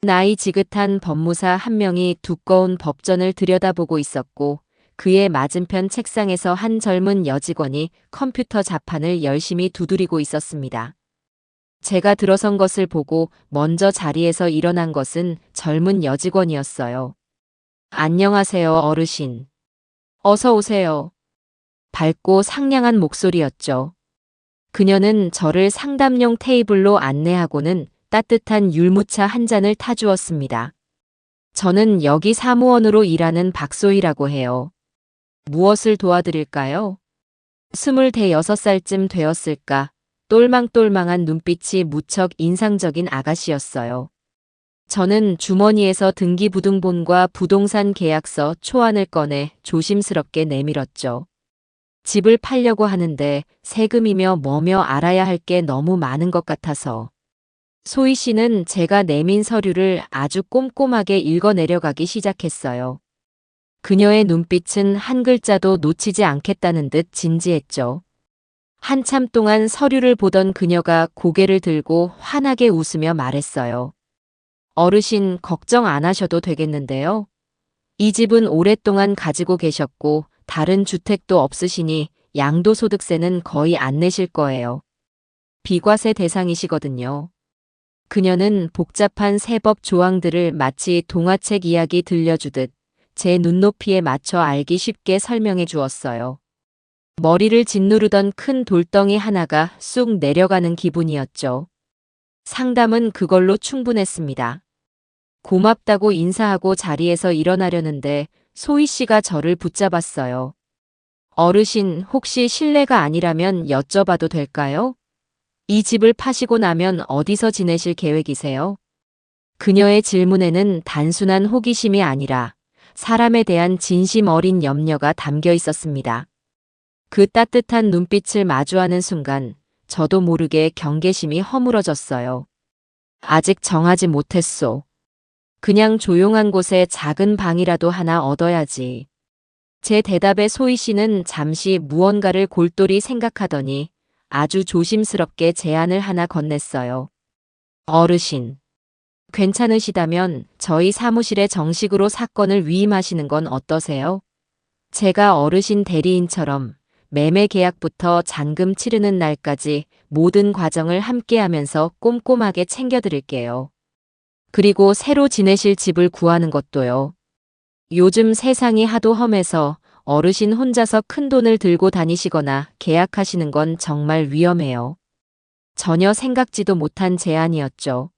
나이 지긋한 법무사 한 명이 두꺼운 법전을 들여다보고 있었고 그의 맞은편 책상에서 한 젊은 여직원이 컴퓨터 자판을 열심히 두드리고 있었습니다. 제가 들어선 것을 보고 먼저 자리에서 일어난 것은 젊은 여직원이었어요. 안녕하세요, 어르신. 어서 오세요. 밝고 상냥한 목소리였죠. 그녀는 저를 상담용 테이블로 안내하고는 따뜻한 율무차 한 잔을 타주었습니다. 저는 여기 사무원으로 일하는 박소희라고 해요. 무엇을 도와드릴까요? 26살쯤 되었을까? 똘망똘망한 눈빛이 무척 인상적인 아가씨였어요. 저는 주머니에서 등기부등본과 부동산 계약서 초안을 꺼내 조심스럽게 내밀었죠. 집을 팔려고 하는데 세금이며 뭐며 알아야 할 게 너무 많은 것 같아서. 소희 씨는 제가 내민 서류를 아주 꼼꼼하게 읽어 내려가기 시작했어요. 그녀의 눈빛은 한 글자도 놓치지 않겠다는 듯 진지했죠. 한참 동안 서류를 보던 그녀가 고개를 들고 환하게 웃으며 말했어요. 어르신 걱정 안 하셔도 되겠는데요. 이 집은 오랫동안 가지고 계셨고 다른 주택도 없으시니 양도소득세는 거의 안 내실 거예요. 비과세 대상이시거든요. 그녀는 복잡한 세법 조항들을 마치 동화책 이야기 들려주듯 제 눈높이에 맞춰 알기 쉽게 설명해 주었어요. 머리를 짓누르던 큰 돌덩이 하나가 쑥 내려가는 기분이었죠. 상담은 그걸로 충분했습니다. 고맙다고 인사하고 자리에서 일어나려는데 소희 씨가 저를 붙잡았어요. 어르신, 혹시 실례가 아니라면 여쭤봐도 될까요? 이 집을 파시고 나면 어디서 지내실 계획이세요? 그녀의 질문에는 단순한 호기심이 아니라 사람에 대한 진심 어린 염려가 담겨 있었습니다. 그 따뜻한 눈빛을 마주하는 순간 저도 모르게 경계심이 허물어졌어요. 아직 정하지 못했소. 그냥 조용한 곳에 작은 방이라도 하나 얻어야지. 제 대답에 소희 씨는 잠시 무언가를 골똘히 생각하더니 아주 조심스럽게 제안을 하나 건넸어요. 어르신, 괜찮으시다면 저희 사무실에 정식으로 사건을 위임하시는 건 어떠세요? 제가 어르신 대리인처럼 매매 계약부터 잔금 치르는 날까지 모든 과정을 함께하면서 꼼꼼하게 챙겨드릴게요. 그리고 새로 지내실 집을 구하는 것도요. 요즘 세상이 하도 험해서 어르신 혼자서 큰 돈을 들고 다니시거나 계약하시는 건 정말 위험해요. 전혀 생각지도 못한 제안이었죠.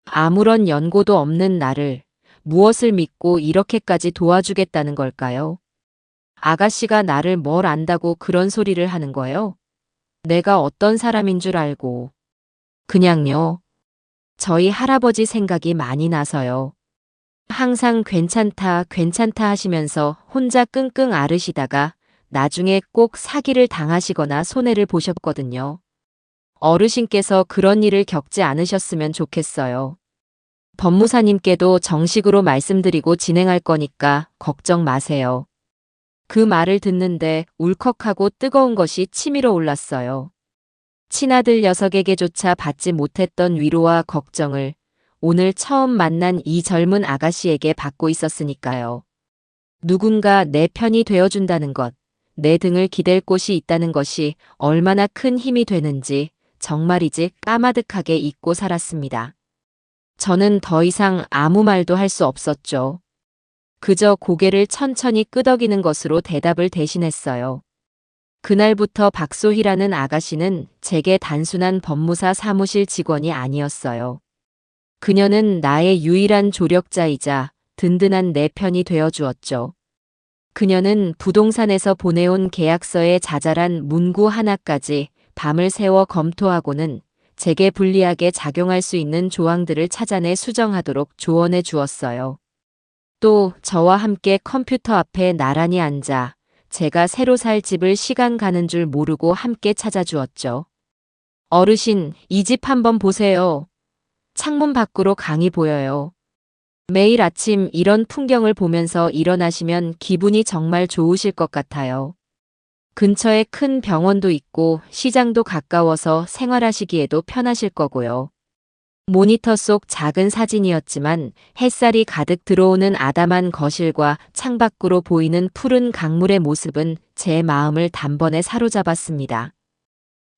아무런 연고도 없는 나를 무엇을 믿고 이렇게까지 도와주겠다는 걸까요? 아가씨가 나를 뭘 안다고 그런 소리를 하는 거예요? 내가 어떤 사람인 줄 알고. 그냥요. 저희 할아버지 생각이 많이 나서요. 항상 괜찮다, 괜찮다 하시면서 혼자 끙끙 앓으시다가 나중에 꼭 사기를 당하시거나 손해를 보셨거든요. 어르신께서 그런 일을 겪지 않으셨으면 좋겠어요. 법무사님께도 정식으로 말씀드리고 진행할 거니까 걱정 마세요. 그 말을 듣는데 울컥하고 뜨거운 것이 치밀어 올랐어요. 친아들 녀석에게조차 받지 못했던 위로와 걱정을 오늘 처음 만난 이 젊은 아가씨에게 받고 있었으니까요. 누군가 내 편이 되어준다는 것, 내 등을 기댈 곳이 있다는 것이 얼마나 큰 힘이 되는지 정말이지 까마득하게 잊고 살았습니다. 저는 더 이상 아무 말도 할 수 없었죠. 그저 고개를 천천히 끄덕이는 것으로 대답을 대신했어요. 그날부터 박소희라는 아가씨는 제게 단순한 법무사 사무실 직원이 아니었어요. 그녀는 나의 유일한 조력자이자 든든한 내 편이 되어주었죠. 그녀는 부동산에서 보내온 계약서의 자잘한 문구 하나까지 밤을 새워 검토하고는 제게 불리하게 작용할 수 있는 조항들을 찾아내 수정하도록 조언해 주었어요. 또 저와 함께 컴퓨터 앞에 나란히 앉아 제가 새로 살 집을 시간 가는 줄 모르고 함께 찾아주었죠. 어르신, 이 집 한번 보세요. 창문 밖으로 강이 보여요. 매일 아침 이런 풍경을 보면서 일어나시면 기분이 정말 좋으실 것 같아요. 근처에 큰 병원도 있고 시장도 가까워서 생활하시기에도 편하실 거고요. 모니터 속 작은 사진이었지만 햇살이 가득 들어오는 아담한 거실과 창밖으로 보이는 푸른 강물의 모습은 제 마음을 단번에 사로잡았습니다.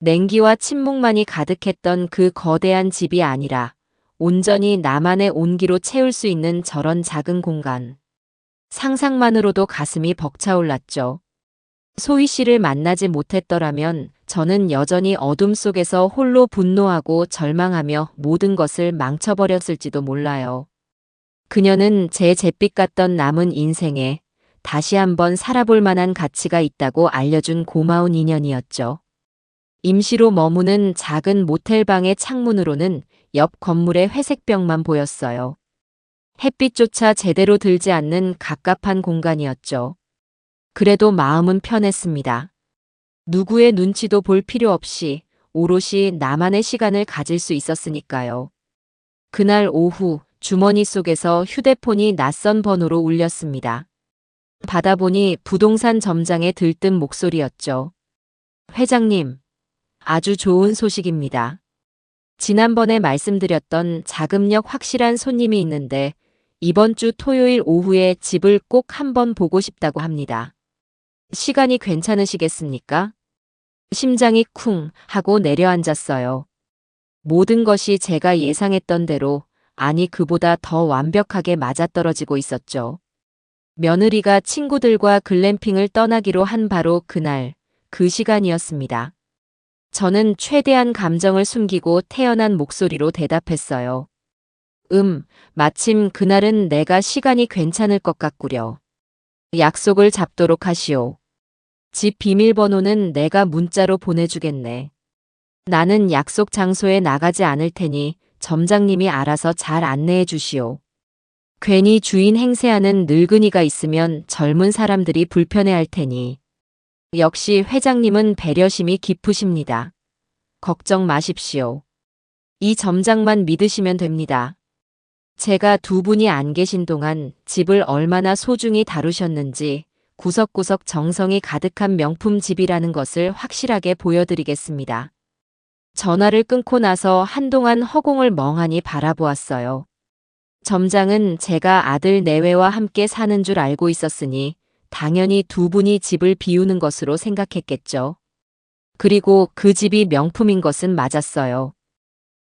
냉기와 침묵만이 가득했던 그 거대한 집이 아니라 온전히 나만의 온기로 채울 수 있는 저런 작은 공간. 상상만으로도 가슴이 벅차올랐죠. 소희 씨를 만나지 못했더라면 저는 여전히 어둠 속에서 홀로 분노하고 절망하며 모든 것을 망쳐버렸을지도 몰라요. 그녀는 제 잿빛 같던 남은 인생에 다시 한번 살아볼 만한 가치가 있다고 알려준 고마운 인연이었죠. 임시로 머무는 작은 모텔방의 창문으로는 옆 건물의 회색벽만 보였어요. 햇빛조차 제대로 들지 않는 갑갑한 공간이었죠. 그래도 마음은 편했습니다. 누구의 눈치도 볼 필요 없이 오롯이 나만의 시간을 가질 수 있었으니까요. 그날 오후 주머니 속에서 휴대폰이 낯선 번호로 울렸습니다. 받아보니 부동산 점장의 들뜬 목소리였죠. 회장님, 아주 좋은 소식입니다. 지난번에 말씀드렸던 자금력 확실한 손님이 있는데 이번 주 토요일 오후에 집을 꼭 한번 보고 싶다고 합니다. 시간이 괜찮으시겠습니까? 심장이 쿵 하고 내려앉았어요. 모든 것이 제가 예상했던 대로, 아니 그보다 더 완벽하게 맞아떨어지고 있었죠. 며느리가 친구들과 글램핑을 떠나기로 한 바로 그날, 그 시간이었습니다. 저는 최대한 감정을 숨기고 태연한 목소리로 대답했어요. 마침 그날은 내가 시간이 괜찮을 것 같구려. 약속을 잡도록 하시오. 집 비밀번호는 내가 문자로 보내주겠네. 나는 약속 장소에 나가지 않을 테니 점장님이 알아서 잘 안내해 주시오. 괜히 주인 행세하는 늙은이가 있으면 젊은 사람들이 불편해할 테니. 역시 회장님은 배려심이 깊으십니다. 걱정 마십시오. 이 점장만 믿으시면 됩니다. 제가 두 분이 안 계신 동안 집을 얼마나 소중히 다루셨는지 구석구석 정성이 가득한 명품 집이라는 것을 확실하게 보여드리겠습니다. 전화를 끊고 나서 한동안 허공을 멍하니 바라보았어요. 점장은 제가 아들 내외와 함께 사는 줄 알고 있었으니 당연히 두 분이 집을 비우는 것으로 생각했겠죠. 그리고 그 집이 명품인 것은 맞았어요.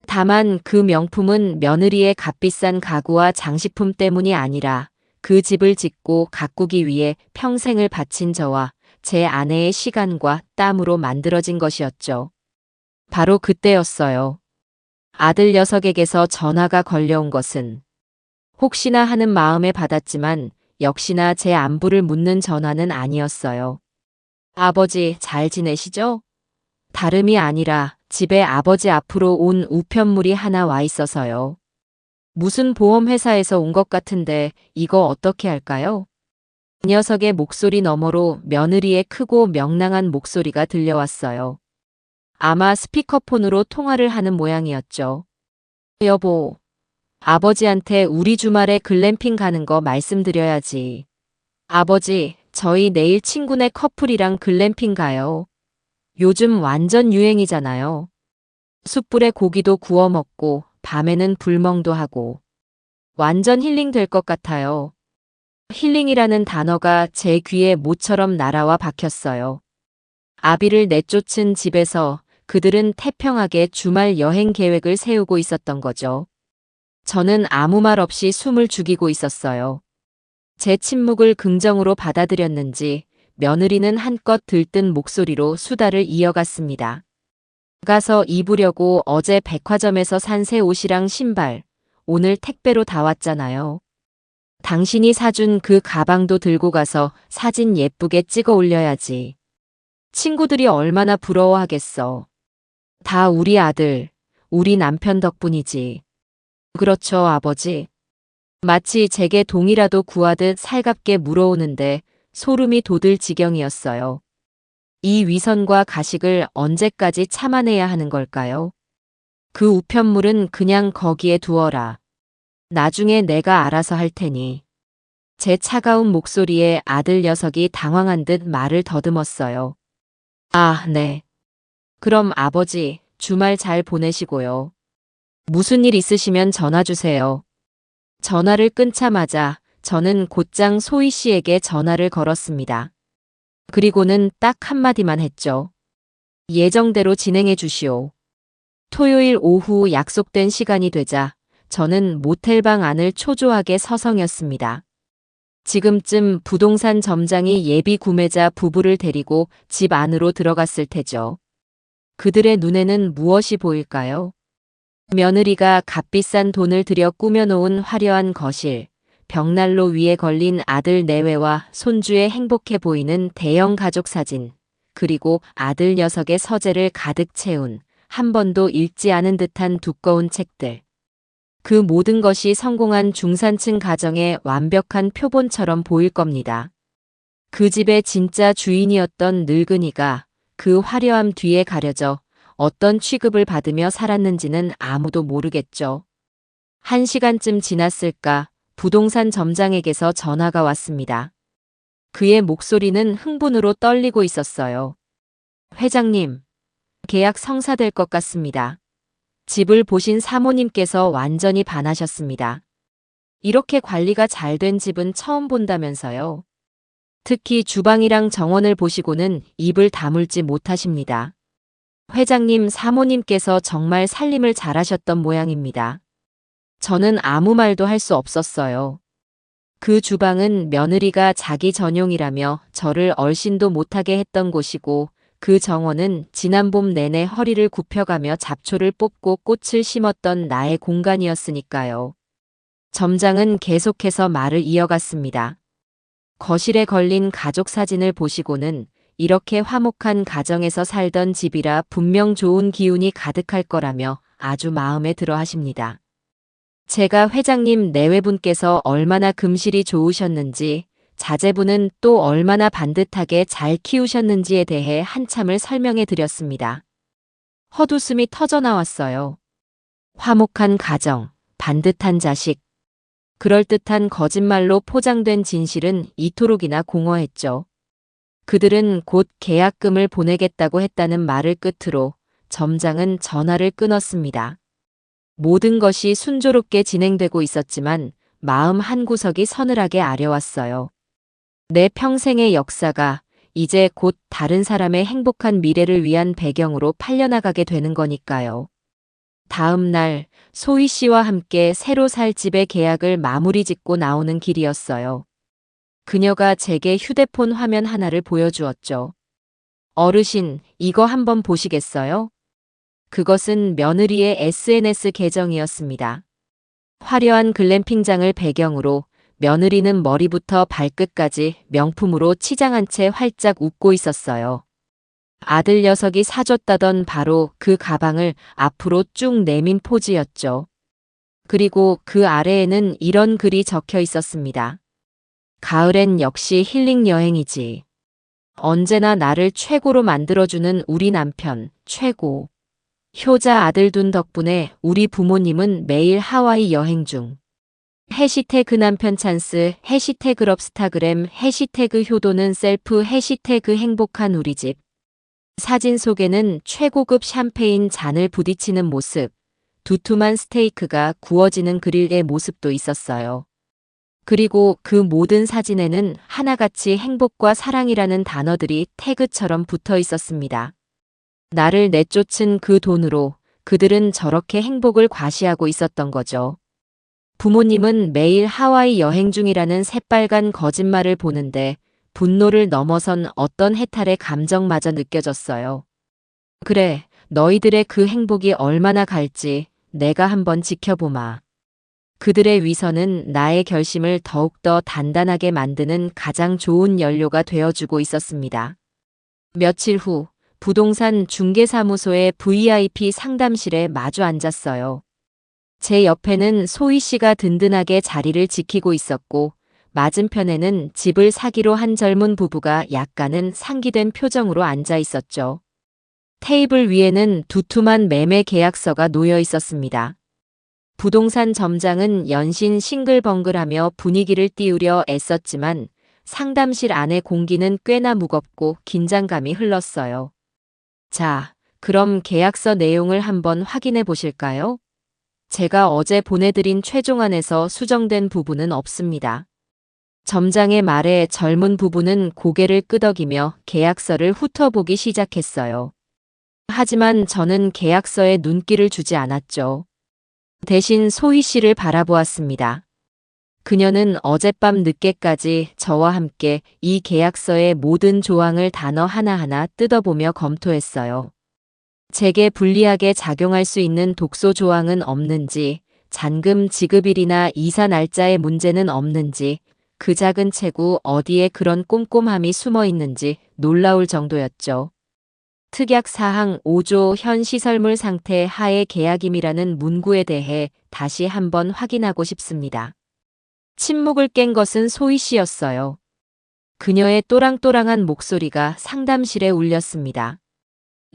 다만 그 명품은 며느리의 값비싼 가구와 장식품 때문이 아니라 그 집을 짓고 가꾸기 위해 평생을 바친 저와 제 아내의 시간과 땀으로 만들어진 것이었죠. 바로 그때였어요. 아들 녀석에게서 전화가 걸려온 것은 혹시나 하는 마음에 받았지만 역시나 제 안부를 묻는 전화는 아니었어요. 아버지 잘 지내시죠? 다름이 아니라 집에 아버지 앞으로 온 우편물이 하나 와 있어서요. 무슨 보험회사에서 온 것 같은데 이거 어떻게 할까요? 그 녀석의 목소리 너머로 며느리의 크고 명랑한 목소리가 들려왔어요. 아마 스피커폰으로 통화를 하는 모양이었죠. 여보, 아버지한테 우리 주말에 글램핑 가는 거 말씀드려야지. 아버지, 저희 내일 친구네 커플이랑 글램핑 가요. 요즘 완전 유행이잖아요. 숯불에 고기도 구워 먹고 밤에는 불멍도 하고 완전 힐링 될 것 같아요. 힐링이라는 단어가 제 귀에 모처럼 날아와 박혔어요. 아비를 내쫓은 집에서 그들은 태평하게 주말 여행 계획을 세우고 있었던 거죠. 저는 아무 말 없이 숨을 죽이고 있었어요. 제 침묵을 긍정으로 받아들였는지 며느리는 한껏 들뜬 목소리로 수다를 이어갔습니다. 가서 입으려고 어제 백화점에서 산 새 옷이랑 신발, 오늘 택배로 다 왔잖아요. 당신이 사준 그 가방도 들고 가서 사진 예쁘게 찍어 올려야지. 친구들이 얼마나 부러워하겠어. 다 우리 아들, 우리 남편 덕분이지. 그렇죠, 아버지. 마치 제게 동이라도 구하듯 살갑게 물어오는데 소름이 돋을 지경이었어요. 이 위선과 가식을 언제까지 참아내야 하는 걸까요? 그 우편물은 그냥 거기에 두어라. 나중에 내가 알아서 할 테니. 제 차가운 목소리에 아들 녀석이 당황한 듯 말을 더듬었어요. 아, 네. 그럼 아버지, 주말 잘 보내시고요. 무슨 일 있으시면 전화 주세요. 전화를 끊자마자 저는 곧장 소희 씨에게 전화를 걸었습니다. 그리고는 딱 한마디만 했죠. 예정대로 진행해 주시오. 토요일 오후 약속된 시간이 되자 저는 모텔방 안을 초조하게 서성였습니다. 지금쯤 부동산 점장이 예비 구매자 부부를 데리고 집 안으로 들어갔을 테죠. 그들의 눈에는 무엇이 보일까요? 며느리가 값비싼 돈을 들여 꾸며놓은 화려한 거실, 벽난로 위에 걸린 아들 내외와 손주의 행복해 보이는 대형 가족 사진, 그리고 아들 녀석의 서재를 가득 채운 한 번도 읽지 않은 듯한 두꺼운 책들. 그 모든 것이 성공한 중산층 가정의 완벽한 표본처럼 보일 겁니다. 그 집의 진짜 주인이었던 늙은이가 그 화려함 뒤에 가려져 어떤 취급을 받으며 살았는지는 아무도 모르겠죠. 1시간쯤 지났을까 부동산 점장에게서 전화가 왔습니다. 그의 목소리는 흥분으로 떨리고 있었어요. 회장님, 계약 성사될 것 같습니다. 집을 보신 사모님께서 완전히 반하셨습니다. 이렇게 관리가 잘 된 집은 처음 본다면서요. 특히 주방이랑 정원을 보시고는 입을 다물지 못하십니다. 회장님 사모님께서 정말 살림을 잘하셨던 모양입니다. 저는 아무 말도 할 수 없었어요. 그 주방은 며느리가 자기 전용이라며 저를 얼씬도 못하게 했던 곳이고 그 정원은 지난 봄 내내 허리를 굽혀가며 잡초를 뽑고 꽃을 심었던 나의 공간이었으니까요. 점장은 계속해서 말을 이어갔습니다. 거실에 걸린 가족 사진을 보시고는 이렇게 화목한 가정에서 살던 집이라 분명 좋은 기운이 가득할 거라며 아주 마음에 들어 하십니다. 제가 회장님 내외분께서 얼마나 금실이 좋으셨는지, 자제분은 또 얼마나 반듯하게 잘 키우셨는지에 대해 한참을 설명해 드렸습니다. 헛웃음이 터져 나왔어요. 화목한 가정, 반듯한 자식. 그럴듯한 거짓말로 포장된 진실은 이토록이나 공허했죠. 그들은 곧 계약금을 보내겠다고 했다는 말을 끝으로 점장은 전화를 끊었습니다. 모든 것이 순조롭게 진행되고 있었지만 마음 한구석이 서늘하게 아려왔어요. 내 평생의 역사가 이제 곧 다른 사람의 행복한 미래를 위한 배경으로 팔려나가게 되는 거니까요. 다음 날 소희 씨와 함께 새로 살 집의 계약을 마무리 짓고 나오는 길이었어요. 그녀가 제게 휴대폰 화면 하나를 보여주었죠. 어르신, 이거 한번 보시겠어요? 그것은 며느리의 SNS 계정이었습니다. 화려한 글램핑장을 배경으로 며느리는 머리부터 발끝까지 명품으로 치장한 채 활짝 웃고 있었어요. 아들 녀석이 사줬다던 바로 그 가방을 앞으로 쭉 내민 포즈였죠. 그리고 그 아래에는 이런 글이 적혀 있었습니다. 가을엔 역시 힐링 여행이지. 언제나 나를 최고로 만들어주는 우리 남편, 최고. 효자 아들 둔 덕분에 우리 부모님은 매일 하와이 여행 중. 해시태그 남편 찬스, 해시태그 럽스타그램, 해시태그 효도는 셀프, 해시태그 행복한 우리 집. 사진 속에는 최고급 샴페인 잔을 부딪히는 모습, 두툼한 스테이크가 구워지는 그릴의 모습도 있었어요. 그리고 그 모든 사진에는 하나같이 행복과 사랑이라는 단어들이 태그처럼 붙어 있었습니다. 나를 내쫓은 그 돈으로 그들은 저렇게 행복을 과시하고 있었던 거죠. 부모님은 매일 하와이 여행 중이라는 새빨간 거짓말을 보는데 분노를 넘어선 어떤 해탈의 감정마저 느껴졌어요. 그래, 너희들의 그 행복이 얼마나 갈지 내가 한번 지켜보마. 그들의 위선은 나의 결심을 더욱더 단단하게 만드는 가장 좋은 연료가 되어주고 있었습니다. 며칠 후 부동산 중개사무소의 VIP 상담실에 마주 앉았어요. 제 옆에는 소희 씨가 든든하게 자리를 지키고 있었고 맞은편에는 집을 사기로 한 젊은 부부가 약간은 상기된 표정으로 앉아 있었죠. 테이블 위에는 두툼한 매매 계약서가 놓여 있었습니다. 부동산 점장은 연신 싱글벙글하며 분위기를 띄우려 애썼지만 상담실 안의 공기는 꽤나 무겁고 긴장감이 흘렀어요. 자, 그럼 계약서 내용을 한번 확인해 보실까요? 제가 어제 보내드린 최종안에서 수정된 부분은 없습니다. 점장의 말에 젊은 부부는 고개를 끄덕이며 계약서를 훑어보기 시작했어요. 하지만 저는 계약서에 눈길을 주지 않았죠. 대신 소희 씨를 바라보았습니다. 그녀는 어젯밤 늦게까지 저와 함께 이 계약서의 모든 조항을 단어 하나하나 뜯어보며 검토했어요. 제게 불리하게 작용할 수 있는 독소 조항은 없는지, 잔금 지급일이나 이사 날짜의 문제는 없는지, 그 작은 체구 어디에 그런 꼼꼼함이 숨어 있는지 놀라울 정도였죠. 특약사항 5조 현 시설물 상태 하에 계약임이라는 문구에 대해 다시 한번 확인하고 싶습니다. 침묵을 깬 것은 소희 씨였어요. 그녀의 또랑또랑한 목소리가 상담실에 울렸습니다.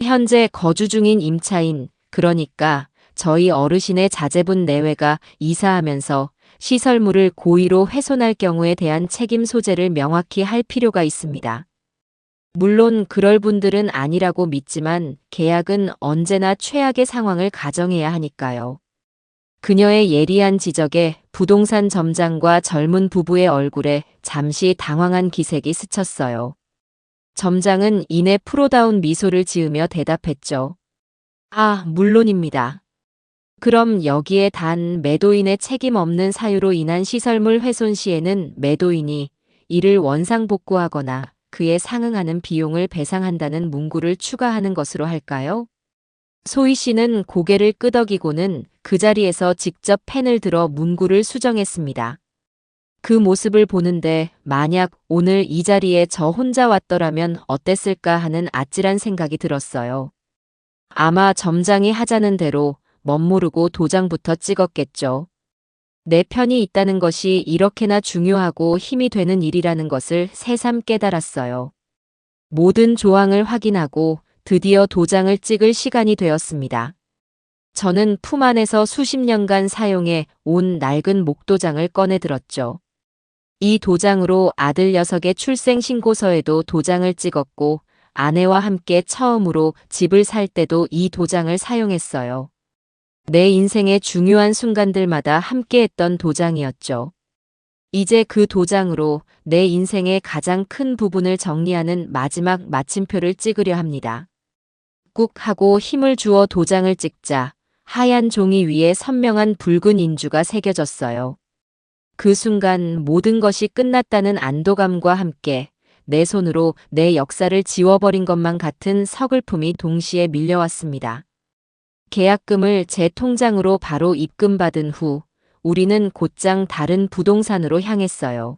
현재 거주 중인 임차인, 그러니까 저희 어르신의 자제분 내외가 이사하면서 시설물을 고의로 훼손할 경우에 대한 책임 소재를 명확히 할 필요가 있습니다. 물론 그럴 분들은 아니라고 믿지만 계약은 언제나 최악의 상황을 가정해야 하니까요. 그녀의 예리한 지적에 부동산 점장과 젊은 부부의 얼굴에 잠시 당황한 기색이 스쳤어요. 점장은 이내 프로다운 미소를 지으며 대답했죠. 아, 물론입니다. 그럼 여기에 단 매도인의 책임 없는 사유로 인한 시설물 훼손 시에는 매도인이 이를 원상복구하거나 그에 상응하는 비용을 배상한다는 문구를 추가하는 것으로 할까요? 소희 씨는 고개를 끄덕이고는 그 자리에서 직접 펜을 들어 문구를 수정했습니다. 그 모습을 보는데 만약 오늘 이 자리에 저 혼자 왔더라면 어땠을까 하는 아찔한 생각이 들었어요. 아마 점장이 하자는 대로 멋모르고 도장부터 찍었겠죠. 내 편이 있다는 것이 이렇게나 중요하고 힘이 되는 일이라는 것을 새삼 깨달았어요. 모든 조항을 확인하고 드디어 도장을 찍을 시간이 되었습니다. 저는 품 안에서 수십 년간 사용해 온 낡은 목도장을 꺼내 들었죠. 이 도장으로 아들 녀석의 출생신고서에도 도장을 찍었고 아내와 함께 처음으로 집을 살 때도 이 도장을 사용했어요. 내 인생의 중요한 순간들마다 함께했던 도장이었죠. 이제 그 도장으로 내 인생의 가장 큰 부분을 정리하는 마지막 마침표를 찍으려 합니다. 꾹 하고 힘을 주어 도장을 찍자 하얀 종이 위에 선명한 붉은 인주가 새겨졌어요. 그 순간 모든 것이 끝났다는 안도감과 함께 내 손으로 내 역사를 지워버린 것만 같은 서글픔이 동시에 밀려왔습니다. 계약금을 제 통장으로 바로 입금받은 후 우리는 곧장 다른 부동산으로 향했어요.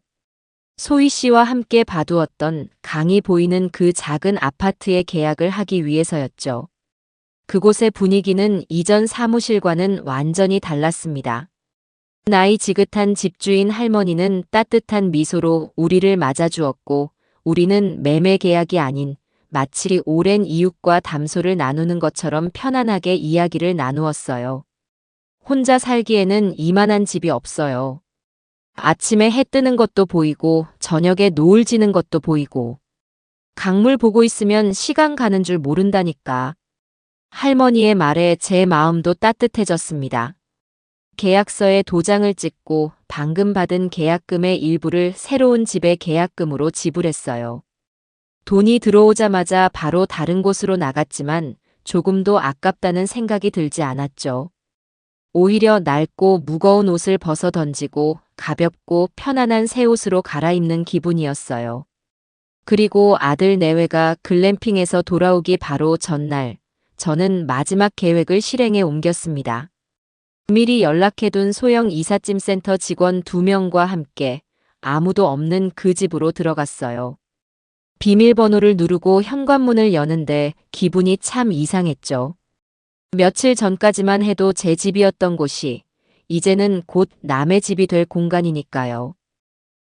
소희 씨와 함께 봐두었던 강이 보이는 그 작은 아파트의 계약을 하기 위해서였죠. 그곳의 분위기는 이전 사무실과는 완전히 달랐습니다. 나이 지긋한 집주인 할머니는 따뜻한 미소로 우리를 맞아주었고 우리는 매매 계약이 아닌 마치 오랜 이웃과 담소를 나누는 것처럼 편안하게 이야기를 나누었어요. 혼자 살기에는 이만한 집이 없어요. 아침에 해 뜨는 것도 보이고 저녁에 노을 지는 것도 보이고 강물 보고 있으면 시간 가는 줄 모른다니까. 할머니의 말에 제 마음도 따뜻해졌습니다. 계약서에 도장을 찍고 방금 받은 계약금의 일부를 새로운 집의 계약금으로 지불했어요. 돈이 들어오자마자 바로 다른 곳으로 나갔지만 조금도 아깝다는 생각이 들지 않았죠. 오히려 낡고 무거운 옷을 벗어 던지고 가볍고 편안한 새 옷으로 갈아입는 기분이었어요. 그리고 아들 내외가 글램핑에서 돌아오기 바로 전날, 저는 마지막 계획을 실행에 옮겼습니다. 미리 연락해둔 소형 이삿짐센터 직원 2명과 함께 아무도 없는 그 집으로 들어갔어요. 비밀번호를 누르고 현관문을 여는데 기분이 참 이상했죠. 며칠 전까지만 해도 제 집이었던 곳이 이제는 곧 남의 집이 될 공간이니까요.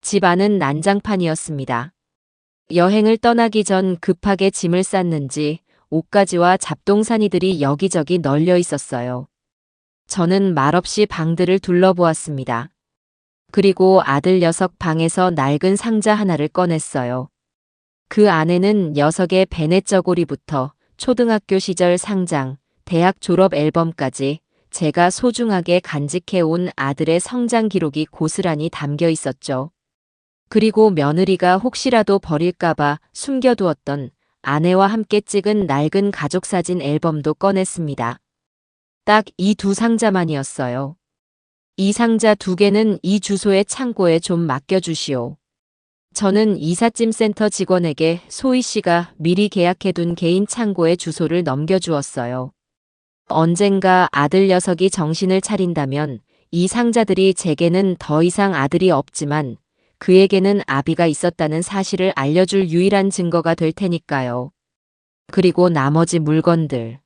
집 안은 난장판이었습니다. 여행을 떠나기 전 급하게 짐을 쌌는지 옷가지와 잡동사니들이 여기저기 널려 있었어요. 저는 말없이 방들을 둘러보았습니다. 그리고 아들 녀석 방에서 낡은 상자 하나를 꺼냈어요. 그 안에는 녀석의 베넷 저고리부터 초등학교 시절 상장, 대학 졸업 앨범까지 제가 소중하게 간직해온 아들의 성장 기록이 고스란히 담겨 있었죠. 그리고 며느리가 혹시라도 버릴까봐 숨겨두었던 아내와 함께 찍은 낡은 가족사진 앨범도 꺼냈습니다. 딱 이 두 상자만이었어요. 이 상자 두 개는 이 주소의 창고에 좀 맡겨주시오. 저는 이삿짐 센터 직원에게 소희 씨가 미리 계약해둔 개인 창고의 주소를 넘겨주었어요. 언젠가 아들 녀석이 정신을 차린다면 이 상자들이 제게는 더 이상 아들이 없지만 그에게는 아비가 있었다는 사실을 알려줄 유일한 증거가 될 테니까요. 그리고 나머지 물건들.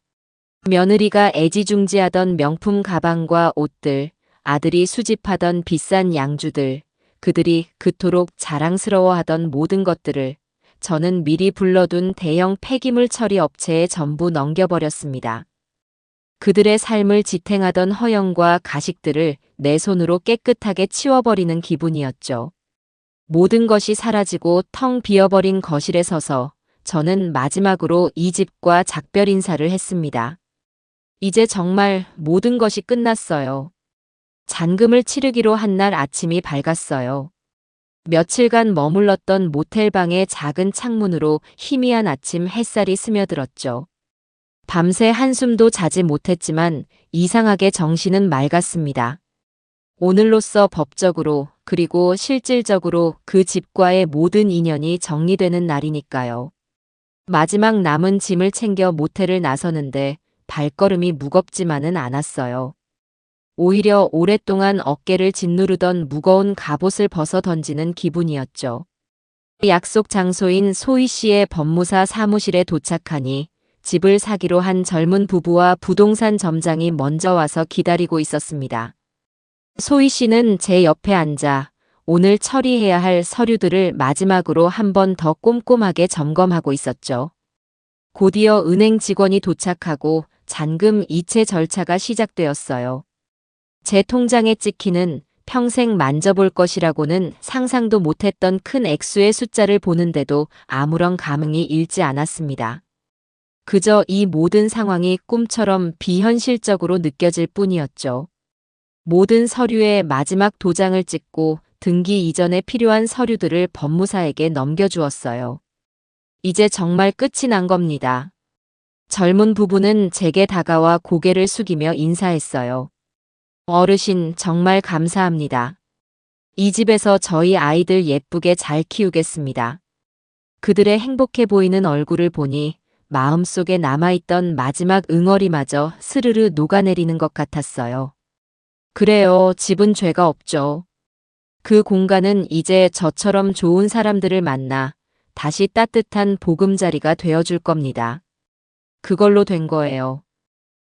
며느리가 애지중지하던 명품 가방과 옷들, 아들이 수집하던 비싼 양주들, 그들이 그토록 자랑스러워하던 모든 것들을 저는 미리 불러둔 대형 폐기물 처리 업체에 전부 넘겨버렸습니다. 그들의 삶을 지탱하던 허영과 가식들을 내 손으로 깨끗하게 치워버리는 기분이었죠. 모든 것이 사라지고 텅 비어버린 거실에 서서 저는 마지막으로 이 집과 작별 인사를 했습니다. 이제 정말 모든 것이 끝났어요. 잔금을 치르기로 한 날 아침이 밝았어요. 며칠간 머물렀던 모텔방의 작은 창문으로 희미한 아침 햇살이 스며들었죠. 밤새 한숨도 자지 못했지만 이상하게 정신은 맑았습니다. 오늘로써 법적으로 그리고 실질적으로 그 집과의 모든 인연이 정리되는 날이니까요. 마지막 남은 짐을 챙겨 모텔을 나서는데 발걸음이 무겁지만은 않았어요. 오히려 오랫동안 어깨를 짓누르던 무거운 갑옷을 벗어 던지는 기분이었죠. 약속 장소인 소희 씨의 법무사 사무실에 도착하니 집을 사기로 한 젊은 부부와 부동산 점장이 먼저 와서 기다리고 있었습니다. 소희 씨는 제 옆에 앉아 오늘 처리해야 할 서류들을 마지막으로 한 번 더 꼼꼼하게 점검하고 있었죠. 곧이어 은행 직원이 도착하고 잔금 이체 절차가 시작되었어요. 제 통장에 찍히는 평생 만져볼 것이라고는 상상도 못했던 큰 액수의 숫자를 보는데도 아무런 감흥이 일지 않았습니다. 그저 이 모든 상황이 꿈처럼 비현실적으로 느껴질 뿐이었죠. 모든 서류에 마지막 도장을 찍고 등기 이전에 필요한 서류들을 법무사에게 넘겨주었어요. 이제 정말 끝이 난 겁니다. 젊은 부부는 제게 다가와 고개를 숙이며 인사했어요. 어르신, 정말 감사합니다. 이 집에서 저희 아이들 예쁘게 잘 키우겠습니다. 그들의 행복해 보이는 얼굴을 보니 마음속에 남아있던 마지막 응어리마저 스르르 녹아내리는 것 같았어요. 그래요, 집은 죄가 없죠. 그 공간은 이제 저처럼 좋은 사람들을 만나 다시 따뜻한 보금자리가 되어줄 겁니다. 그걸로 된 거예요.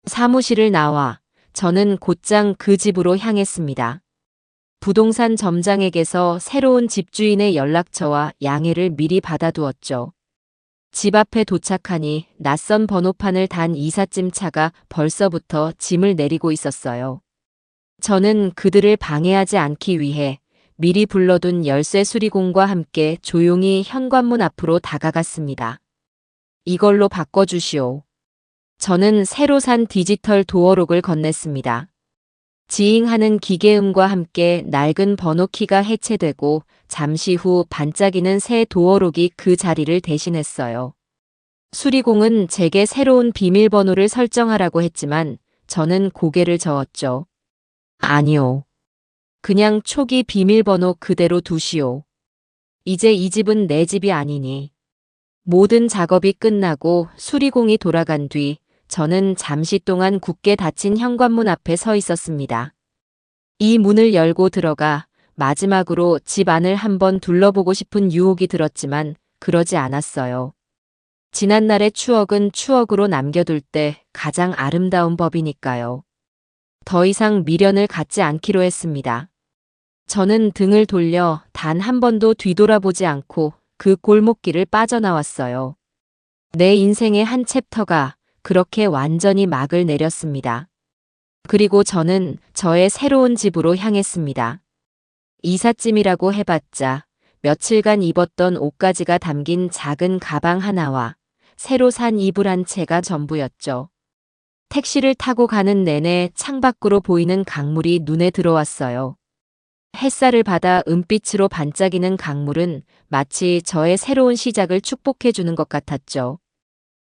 사무실을 나와 저는 곧장 그 집으로 향했습니다. 부동산 점장에게서 새로운 집주인의 연락처와 양해를 미리 받아두었죠. 집 앞에 도착하니 낯선 번호판을 단 이삿짐 차가 벌써부터 짐을 내리고 있었어요. 저는 그들을 방해하지 않기 위해 미리 불러둔 열쇠 수리공과 함께 조용히 현관문 앞으로 다가갔습니다. 이걸로 바꿔주시오. 저는 새로 산 디지털 도어록을 건넸습니다. 지잉하는 기계음과 함께 낡은 번호키가 해체되고 잠시 후 반짝이는 새 도어록이 그 자리를 대신했어요. 수리공은 제게 새로운 비밀번호를 설정하라고 했지만 저는 고개를 저었죠. 아니요. 그냥 초기 비밀번호 그대로 두시오. 이제 이 집은 내 집이 아니니. 모든 작업이 끝나고 수리공이 돌아간 뒤 저는 잠시 동안 굳게 닫힌 현관문 앞에 서 있었습니다. 이 문을 열고 들어가 마지막으로 집 안을 한번 둘러보고 싶은 유혹이 들었지만 그러지 않았어요. 지난날의 추억은 추억으로 남겨둘 때 가장 아름다운 법이니까요. 더 이상 미련을 갖지 않기로 했습니다. 저는 등을 돌려 단 한 번도 뒤돌아보지 않고 그 골목길을 빠져나왔어요. 내 인생의 한 챕터가 그렇게 완전히 막을 내렸습니다. 그리고 저는 저의 새로운 집으로 향했습니다. 이삿짐이라고 해봤자 며칠간 입었던 옷가지가 담긴 작은 가방 하나와 새로 산 이불 한 채가 전부였죠. 택시를 타고 가는 내내 창밖으로 보이는 강물이 눈에 들어왔어요. 햇살을 받아 은빛으로 반짝이는 강물은 마치 저의 새로운 시작을 축복해주는 것 같았죠.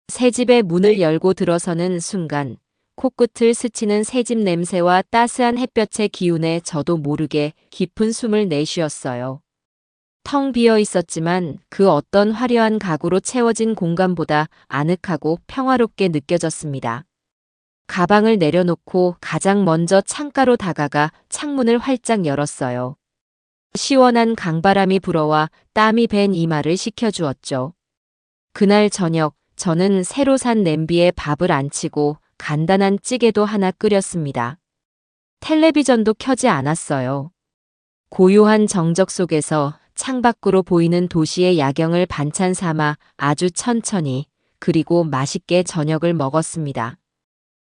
새 집의 문을 열고 들어서는 순간 코끝을 스치는 새집 냄새와 따스한 햇볕의 기운에 저도 모르게 깊은 숨을 내쉬었어요. 텅 비어 있었지만 그 어떤 화려한 가구로 채워진 공간보다 아늑하고 평화롭게 느껴졌습니다. 가방을 내려놓고 가장 먼저 창가로 다가가 창문을 활짝 열었어요. 시원한 강바람이 불어와 땀이 밴 이마를 식혀주었죠. 그날 저녁 저는 새로 산 냄비에 밥을 안 치고 간단한 찌개도 하나 끓였습니다. 텔레비전도 켜지 않았어요. 고요한 정적 속에서 창밖으로 보이는 도시의 야경을 반찬 삼아 아주 천천히 그리고 맛있게 저녁을 먹었습니다.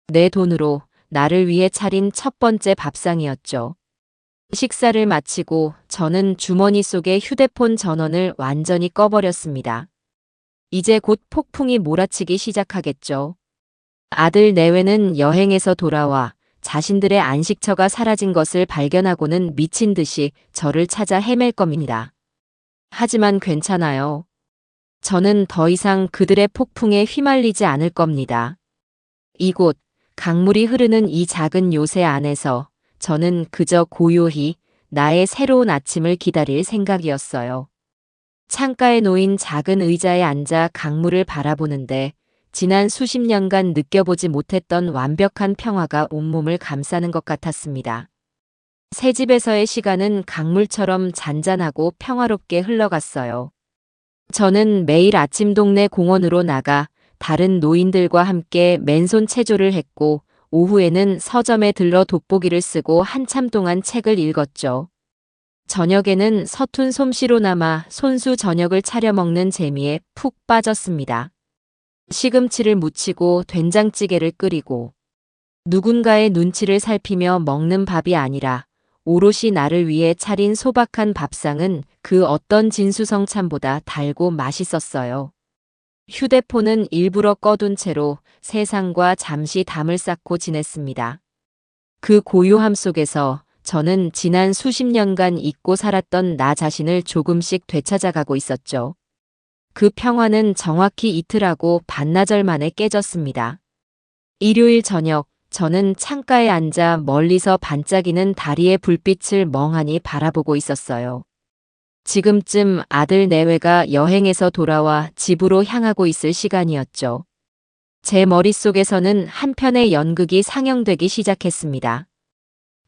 내 돈으로 나를 위해 차린 첫 번째 밥상이었죠. 식사를 마치고 저는 주머니 속의 휴대폰 전원을 완전히 꺼버렸습니다. 이제 곧 폭풍이 몰아치기 시작하겠죠. 아들 내외는 여행에서 돌아와 자신들의 안식처가 사라진 것을 발견하고는 미친 듯이 저를 찾아 헤맬 겁니다. 하지만 괜찮아요. 저는 더 이상 그들의 폭풍에 휘말리지 않을 겁니다. 이곳, 강물이 흐르는 이 작은 요새 안에서 저는 그저 고요히 나의 새로운 아침을 기다릴 생각이었어요. 창가에 놓인 작은 의자에 앉아 강물을 바라보는데 지난 수십 년간 느껴보지 못했던 완벽한 평화가 온몸을 감싸는 것 같았습니다. 새 집에서의 시간은 강물처럼 잔잔하고 평화롭게 흘러갔어요. 저는 매일 아침 동네 공원으로 나가 다른 노인들과 함께 맨손 체조를 했고 오후에는 서점에 들러 돋보기를 쓰고 한참 동안 책을 읽었죠. 저녁에는 서툰 솜씨로나마 손수 저녁을 차려 먹는 재미에 푹 빠졌습니다. 시금치를 무치고 된장찌개를 끓이고 누군가의 눈치를 살피며 먹는 밥이 아니라 오롯이 나를 위해 차린 소박한 밥상은 그 어떤 진수성찬보다 달고 맛있었어요. 휴대폰은 일부러 꺼둔 채로 세상과 잠시 담을 쌓고 지냈습니다. 그 고요함 속에서 저는 지난 수십 년간 잊고 살았던 나 자신을 조금씩 되찾아가고 있었죠. 그 평화는 정확히 이틀하고 반나절 만에 깨졌습니다. 일요일 저녁, 저는 창가에 앉아 멀리서 반짝이는 다리의 불빛을 멍하니 바라보고 있었어요. 지금쯤 아들 내외가 여행에서 돌아와 집으로 향하고 있을 시간이었죠. 제 머릿속에서는 한 편의 연극이 상영되기 시작했습니다.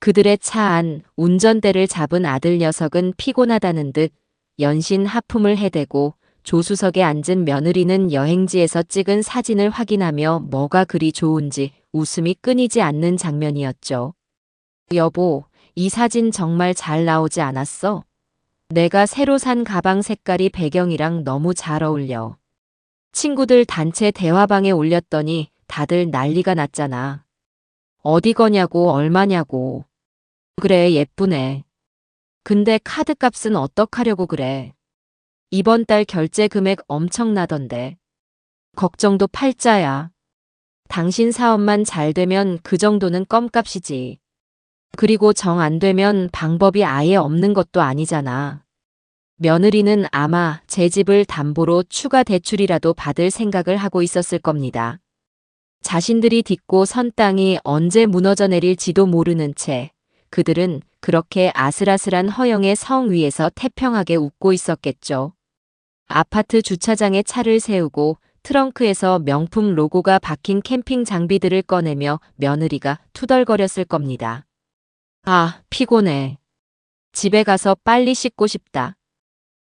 그들의 차 안 운전대를 잡은 아들 녀석은 피곤하다는 듯 연신 하품을 해대고 조수석에 앉은 며느리는 여행지에서 찍은 사진을 확인하며 뭐가 그리 좋은지 웃음이 끊이지 않는 장면이었죠. 여보, 이 사진 정말 잘 나오지 않았어? 내가 새로 산 가방 색깔이 배경이랑 너무 잘 어울려. 친구들 단체 대화방에 올렸더니 다들 난리가 났잖아. 어디 거냐고 얼마냐고. 그래, 예쁘네. 근데 카드값은 어떡하려고 그래. 이번 달 결제 금액 엄청나던데. 걱정도 팔자야. 당신 사업만 잘 되면 그 정도는 껌값이지. 그리고 정 안 되면 방법이 아예 없는 것도 아니잖아. 며느리는 아마 제 집을 담보로 추가 대출이라도 받을 생각을 하고 있었을 겁니다. 자신들이 딛고 선 땅이 언제 무너져 내릴지도 모르는 채 그들은 그렇게 아슬아슬한 허영의 성 위에서 태평하게 웃고 있었겠죠. 아파트 주차장에 차를 세우고 트렁크에서 명품 로고가 박힌 캠핑 장비들을 꺼내며 며느리가 투덜거렸을 겁니다. 아, 피곤해. 집에 가서 빨리 씻고 싶다.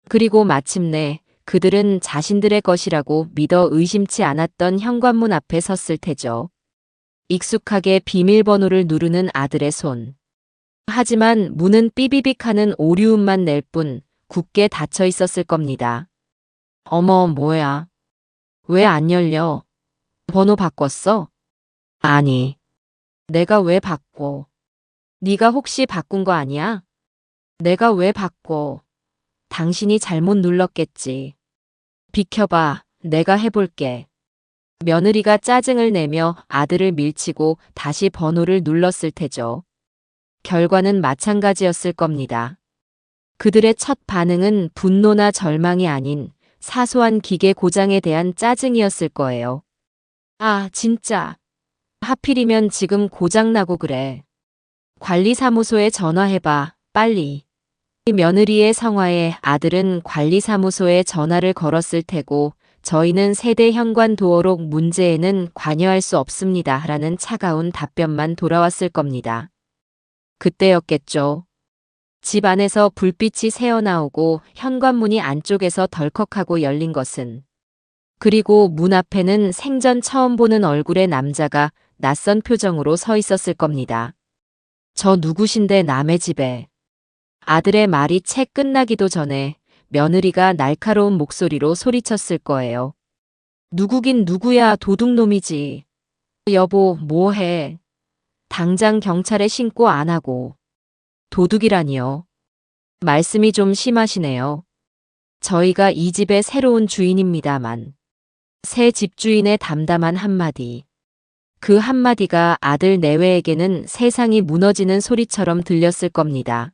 그리고 마침내 그들은 자신들의 것이라고 믿어 의심치 않았던 현관문 앞에 섰을 테죠. 익숙하게 비밀번호를 누르는 아들의 손. 하지만 문은 삐비빅 하는 오류음만 낼 뿐 굳게 닫혀 있었을 겁니다. 어머, 뭐야? 왜 안 열려? 번호 바꿨어? 아니, 내가 왜 바꿔? 네가 혹시 바꾼 거 아니야? 내가 왜 바꿔? 당신이 잘못 눌렀겠지. 비켜봐, 내가 해볼게. 며느리가 짜증을 내며 아들을 밀치고 다시 번호를 눌렀을 테죠. 결과는 마찬가지였을 겁니다. 그들의 첫 반응은 분노나 절망이 아닌 사소한 기계 고장에 대한 짜증이었을 거예요. 아, 진짜. 하필이면 지금 고장나고 그래. 관리사무소에 전화해봐, 빨리. 며느리의 성화에 아들은 관리사무소에 전화를 걸었을 테고 저희는 세대 현관 도어록 문제에는 관여할 수 없습니다. 라는 차가운 답변만 돌아왔을 겁니다. 그때였겠죠. 집 안에서 불빛이 새어나오고 현관문이 안쪽에서 덜컥하고 열린 것은. 그리고 문 앞에는 생전 처음 보는 얼굴의 남자가 낯선 표정으로 서 있었을 겁니다. 저 누구신데 남의 집에. 아들의 말이 채 끝나기도 전에 며느리가 날카로운 목소리로 소리쳤을 거예요. 누구긴 누구야, 도둑놈이지. 여보, 뭐해? 당장 경찰에 신고 안 하고. 도둑이라니요. 말씀이 좀 심하시네요. 저희가 이 집의 새로운 주인입니다만. 새 집주인의 담담한 한마디. 그 한마디가 아들 내외에게는 세상이 무너지는 소리처럼 들렸을 겁니다.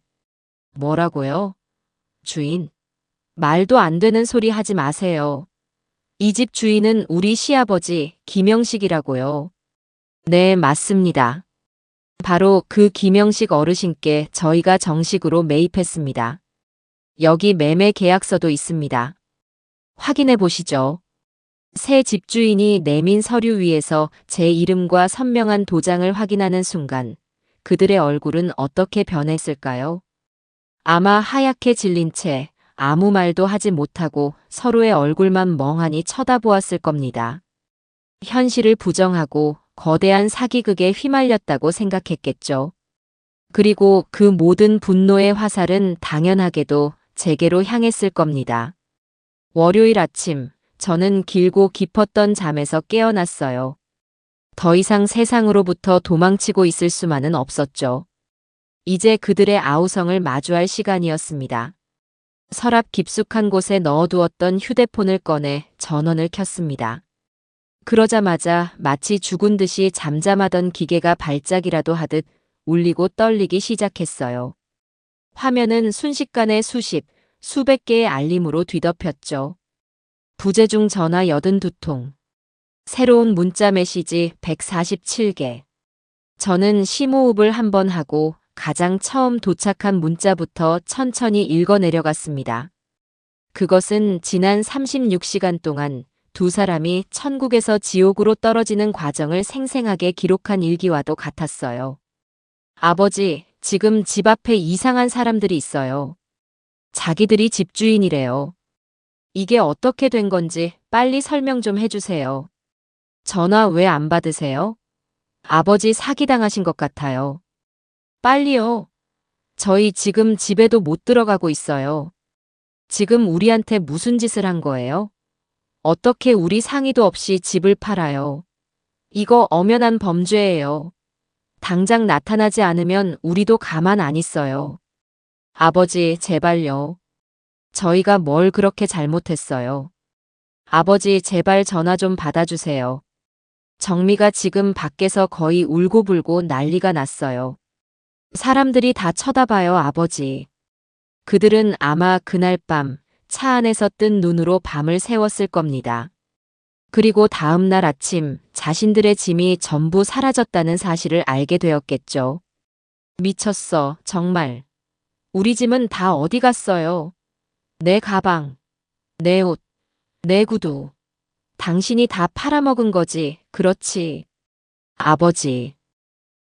뭐라고요? 주인? 말도 안 되는 소리 하지 마세요. 이 집 주인은 우리 시아버지 김영식이라고요. 네, 맞습니다. 바로 그 김영식 어르신께 저희가 정식으로 매입했습니다. 여기 매매 계약서도 있습니다. 확인해 보시죠. 새 집주인이 내민 서류 위에서 제 이름과 선명한 도장을 확인하는 순간 그들의 얼굴은 어떻게 변했을까요? 아마 하얗게 질린 채 아무 말도 하지 못하고 서로의 얼굴만 멍하니 쳐다보았을 겁니다. 현실을 부정하고 거대한 사기극에 휘말렸다고 생각했겠죠. 그리고 그 모든 분노의 화살은 당연하게도 제게로 향했을 겁니다. 월요일 아침, 저는 길고 깊었던 잠에서 깨어났어요. 더 이상 세상으로부터 도망치고 있을 수만은 없었죠. 이제 그들의 아우성을 마주할 시간이었습니다. 서랍 깊숙한 곳에 넣어두었던 휴대폰을 꺼내 전원을 켰습니다. 그러자마자 마치 죽은 듯이 잠잠하던 기계가 발작이라도 하듯 울리고 떨리기 시작했어요. 화면은 순식간에 수백 개의 알림으로 뒤덮였죠. 부재중 전화 82통. 새로운 문자 메시지 147개. 저는 심호흡을 한번 하고 가장 처음 도착한 문자부터 천천히 읽어내려갔습니다. 그것은 지난 36시간 동안 두 사람이 천국에서 지옥으로 떨어지는 과정을 생생하게 기록한 일기와도 같았어요. 아버지, 지금 집 앞에 이상한 사람들이 있어요. 자기들이 집주인이래요. 이게 어떻게 된 건지 빨리 설명 좀 해주세요. 전화 왜 안 받으세요? 아버지 사기당하신 것 같아요. 빨리요. 저희 지금 집에도 못 들어가고 있어요. 지금 우리한테 무슨 짓을 한 거예요? 어떻게 우리 상의도 없이 집을 팔아요? 이거 엄연한 범죄예요. 당장 나타나지 않으면 우리도 가만 안 있어요. 아버지, 제발요. 저희가 뭘 그렇게 잘못했어요. 아버지, 제발 전화 좀 받아주세요. 정미가 지금 밖에서 거의 울고불고 난리가 났어요. 사람들이 다 쳐다봐요, 아버지. 그들은 아마 그날 밤 차 안에서 뜬 눈으로 밤을 새웠을 겁니다. 그리고 다음 날 아침 자신들의 짐이 전부 사라졌다는 사실을 알게 되었겠죠. 미쳤어, 정말. 우리 짐은 다 어디 갔어요? 내 가방, 내 옷, 내 구두. 당신이 다 팔아먹은 거지, 그렇지. 아버지.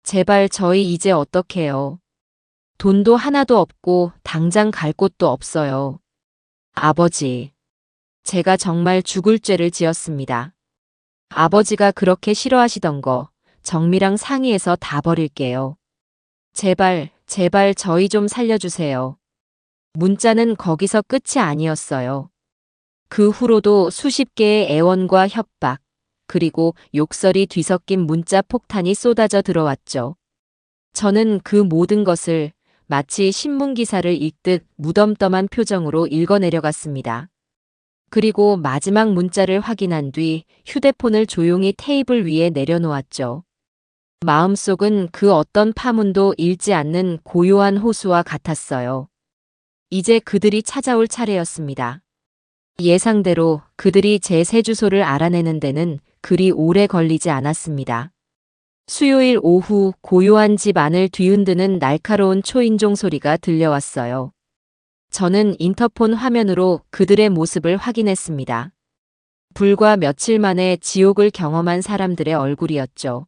제발 저희 이제 어떡해요. 돈도 하나도 없고 당장 갈 곳도 없어요. 아버지. 제가 정말 죽을 죄를 지었습니다. 아버지가 그렇게 싫어하시던 거 정미랑 상의해서 다 버릴게요. 제발 제발 저희 좀 살려주세요. 문자는 거기서 끝이 아니었어요. 그 후로도 수십 개의 애원과 협박, 그리고 욕설이 뒤섞인 문자 폭탄이 쏟아져 들어왔죠. 저는 그 모든 것을 마치 신문 기사를 읽듯 무덤덤한 표정으로 읽어내려갔습니다. 그리고 마지막 문자를 확인한 뒤 휴대폰을 조용히 테이블 위에 내려놓았죠. 마음속은 그 어떤 파문도 잃지 않는 고요한 호수와 같았어요. 이제 그들이 찾아올 차례였습니다. 예상대로 그들이 제 새 주소를 알아내는 데는 그리 오래 걸리지 않았습니다. 수요일 오후 고요한 집 안을 뒤흔드는 날카로운 초인종 소리가 들려왔어요. 저는 인터폰 화면으로 그들의 모습을 확인했습니다. 불과 며칠 만에 지옥을 경험한 사람들의 얼굴이었죠.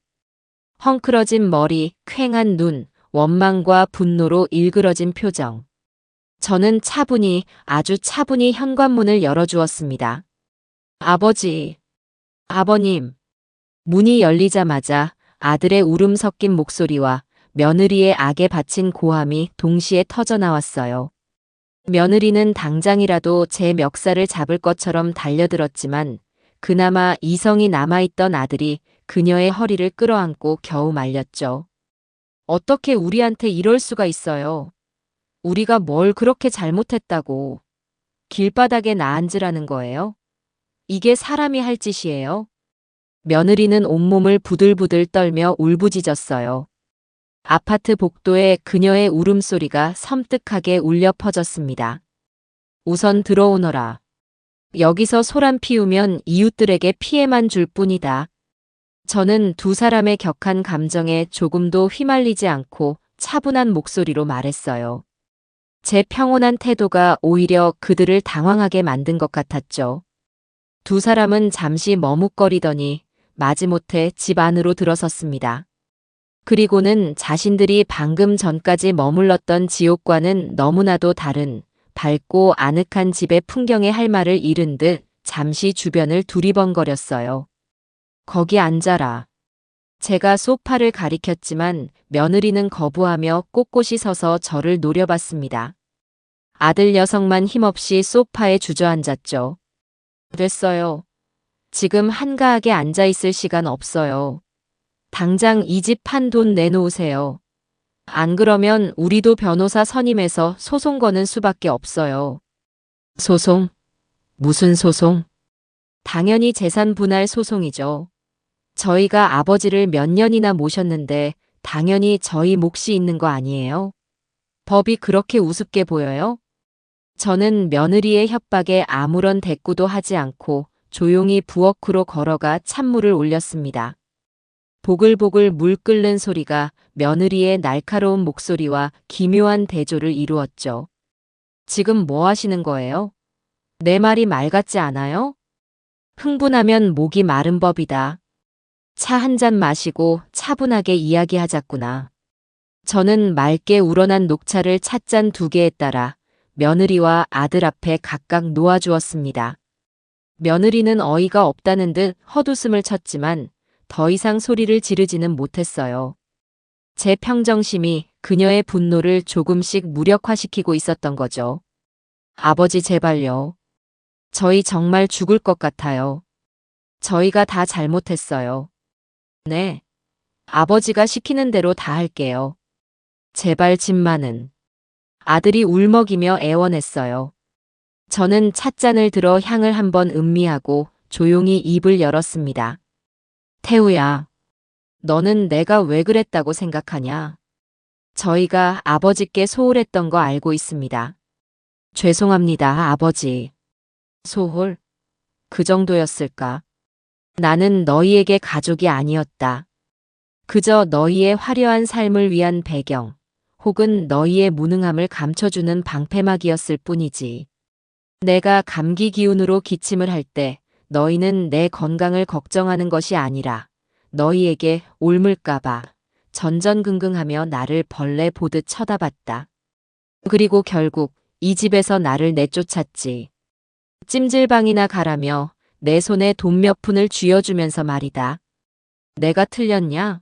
헝클어진 머리, 퀭한 눈, 원망과 분노로 일그러진 표정. 저는 아주 차분히 현관문을 열어주었습니다. 아버지, 아버님. 문이 열리자마자 아들의 울음 섞인 목소리와 며느리의 악에 바친 고함이 동시에 터져나왔어요. 며느리는 당장이라도 제 멱살을 잡을 것처럼 달려들었지만 그나마 이성이 남아있던 아들이 그녀의 허리를 끌어안고 겨우 말렸죠. 어떻게 우리한테 이럴 수가 있어요? 우리가 뭘 그렇게 잘못했다고 길바닥에 나앉으라는 거예요? 이게 사람이 할 짓이에요? 며느리는 온몸을 부들부들 떨며 울부짖었어요. 아파트 복도에 그녀의 울음소리가 섬뜩하게 울려 퍼졌습니다. 우선 들어오너라. 여기서 소란 피우면 이웃들에게 피해만 줄 뿐이다. 저는 두 사람의 격한 감정에 조금도 휘말리지 않고 차분한 목소리로 말했어요. 제 평온한 태도가 오히려 그들을 당황하게 만든 것 같았죠. 두 사람은 잠시 머뭇거리더니 마지못해 집 안으로 들어섰습니다. 그리고는 자신들이 방금 전까지 머물렀던 지옥과는 너무나도 다른 밝고 아늑한 집의 풍경에 할 말을 잃은 듯 잠시 주변을 두리번거렸어요. 거기 앉아라. 제가 소파를 가리켰지만 며느리는 거부하며 꼿꼿이 서서 저를 노려봤습니다. 아들 녀석만 힘없이 소파에 주저앉았죠. 됐어요. 지금 한가하게 앉아있을 시간 없어요. 당장 이 집 판 돈 내놓으세요. 안 그러면 우리도 변호사 선임해서 소송 거는 수밖에 없어요. 소송? 무슨 소송? 당연히 재산 분할 소송이죠. 저희가 아버지를 몇 년이나 모셨는데 당연히 저희 몫이 있는 거 아니에요? 법이 그렇게 우습게 보여요? 저는 며느리의 협박에 아무런 대꾸도 하지 않고 조용히 부엌으로 걸어가 찬물을 올렸습니다. 보글보글 물 끓는 소리가 며느리의 날카로운 목소리와 기묘한 대조를 이루었죠. 지금 뭐 하시는 거예요? 내 말이 말 같지 않아요? 흥분하면 목이 마른 법이다. 차 한 잔 마시고 차분하게 이야기하자꾸나. 저는 맑게 우러난 녹차를 찻잔 2개에 따라 며느리와 아들 앞에 각각 놓아주었습니다. 며느리는 어이가 없다는 듯 헛웃음을 쳤지만 더 이상 소리를 지르지는 못했어요. 제 평정심이 그녀의 분노를 조금씩 무력화시키고 있었던 거죠. 아버지 제발요. 저희 정말 죽을 것 같아요. 저희가 다 잘못했어요. 네. 아버지가 시키는 대로 다 할게요. 제발 집만은. 아들이 울먹이며 애원했어요. 저는 찻잔을 들어 향을 한번 음미하고 조용히 입을 열었습니다. 태우야, 너는 내가 왜 그랬다고 생각하냐? 저희가 아버지께 소홀했던 거 알고 있습니다. 죄송합니다, 아버지. 소홀? 그 정도였을까? 나는 너희에게 가족이 아니었다. 그저 너희의 화려한 삶을 위한 배경, 혹은 너희의 무능함을 감춰주는 방패막이었을 뿐이지. 내가 감기 기운으로 기침을 할 때 너희는 내 건강을 걱정하는 것이 아니라 너희에게 옮을까봐 전전긍긍하며 나를 벌레 보듯 쳐다봤다. 그리고 결국 이 집에서 나를 내쫓았지. 찜질방이나 가라며 내 손에 돈 몇 푼을 쥐어주면서 말이다. 내가 틀렸냐?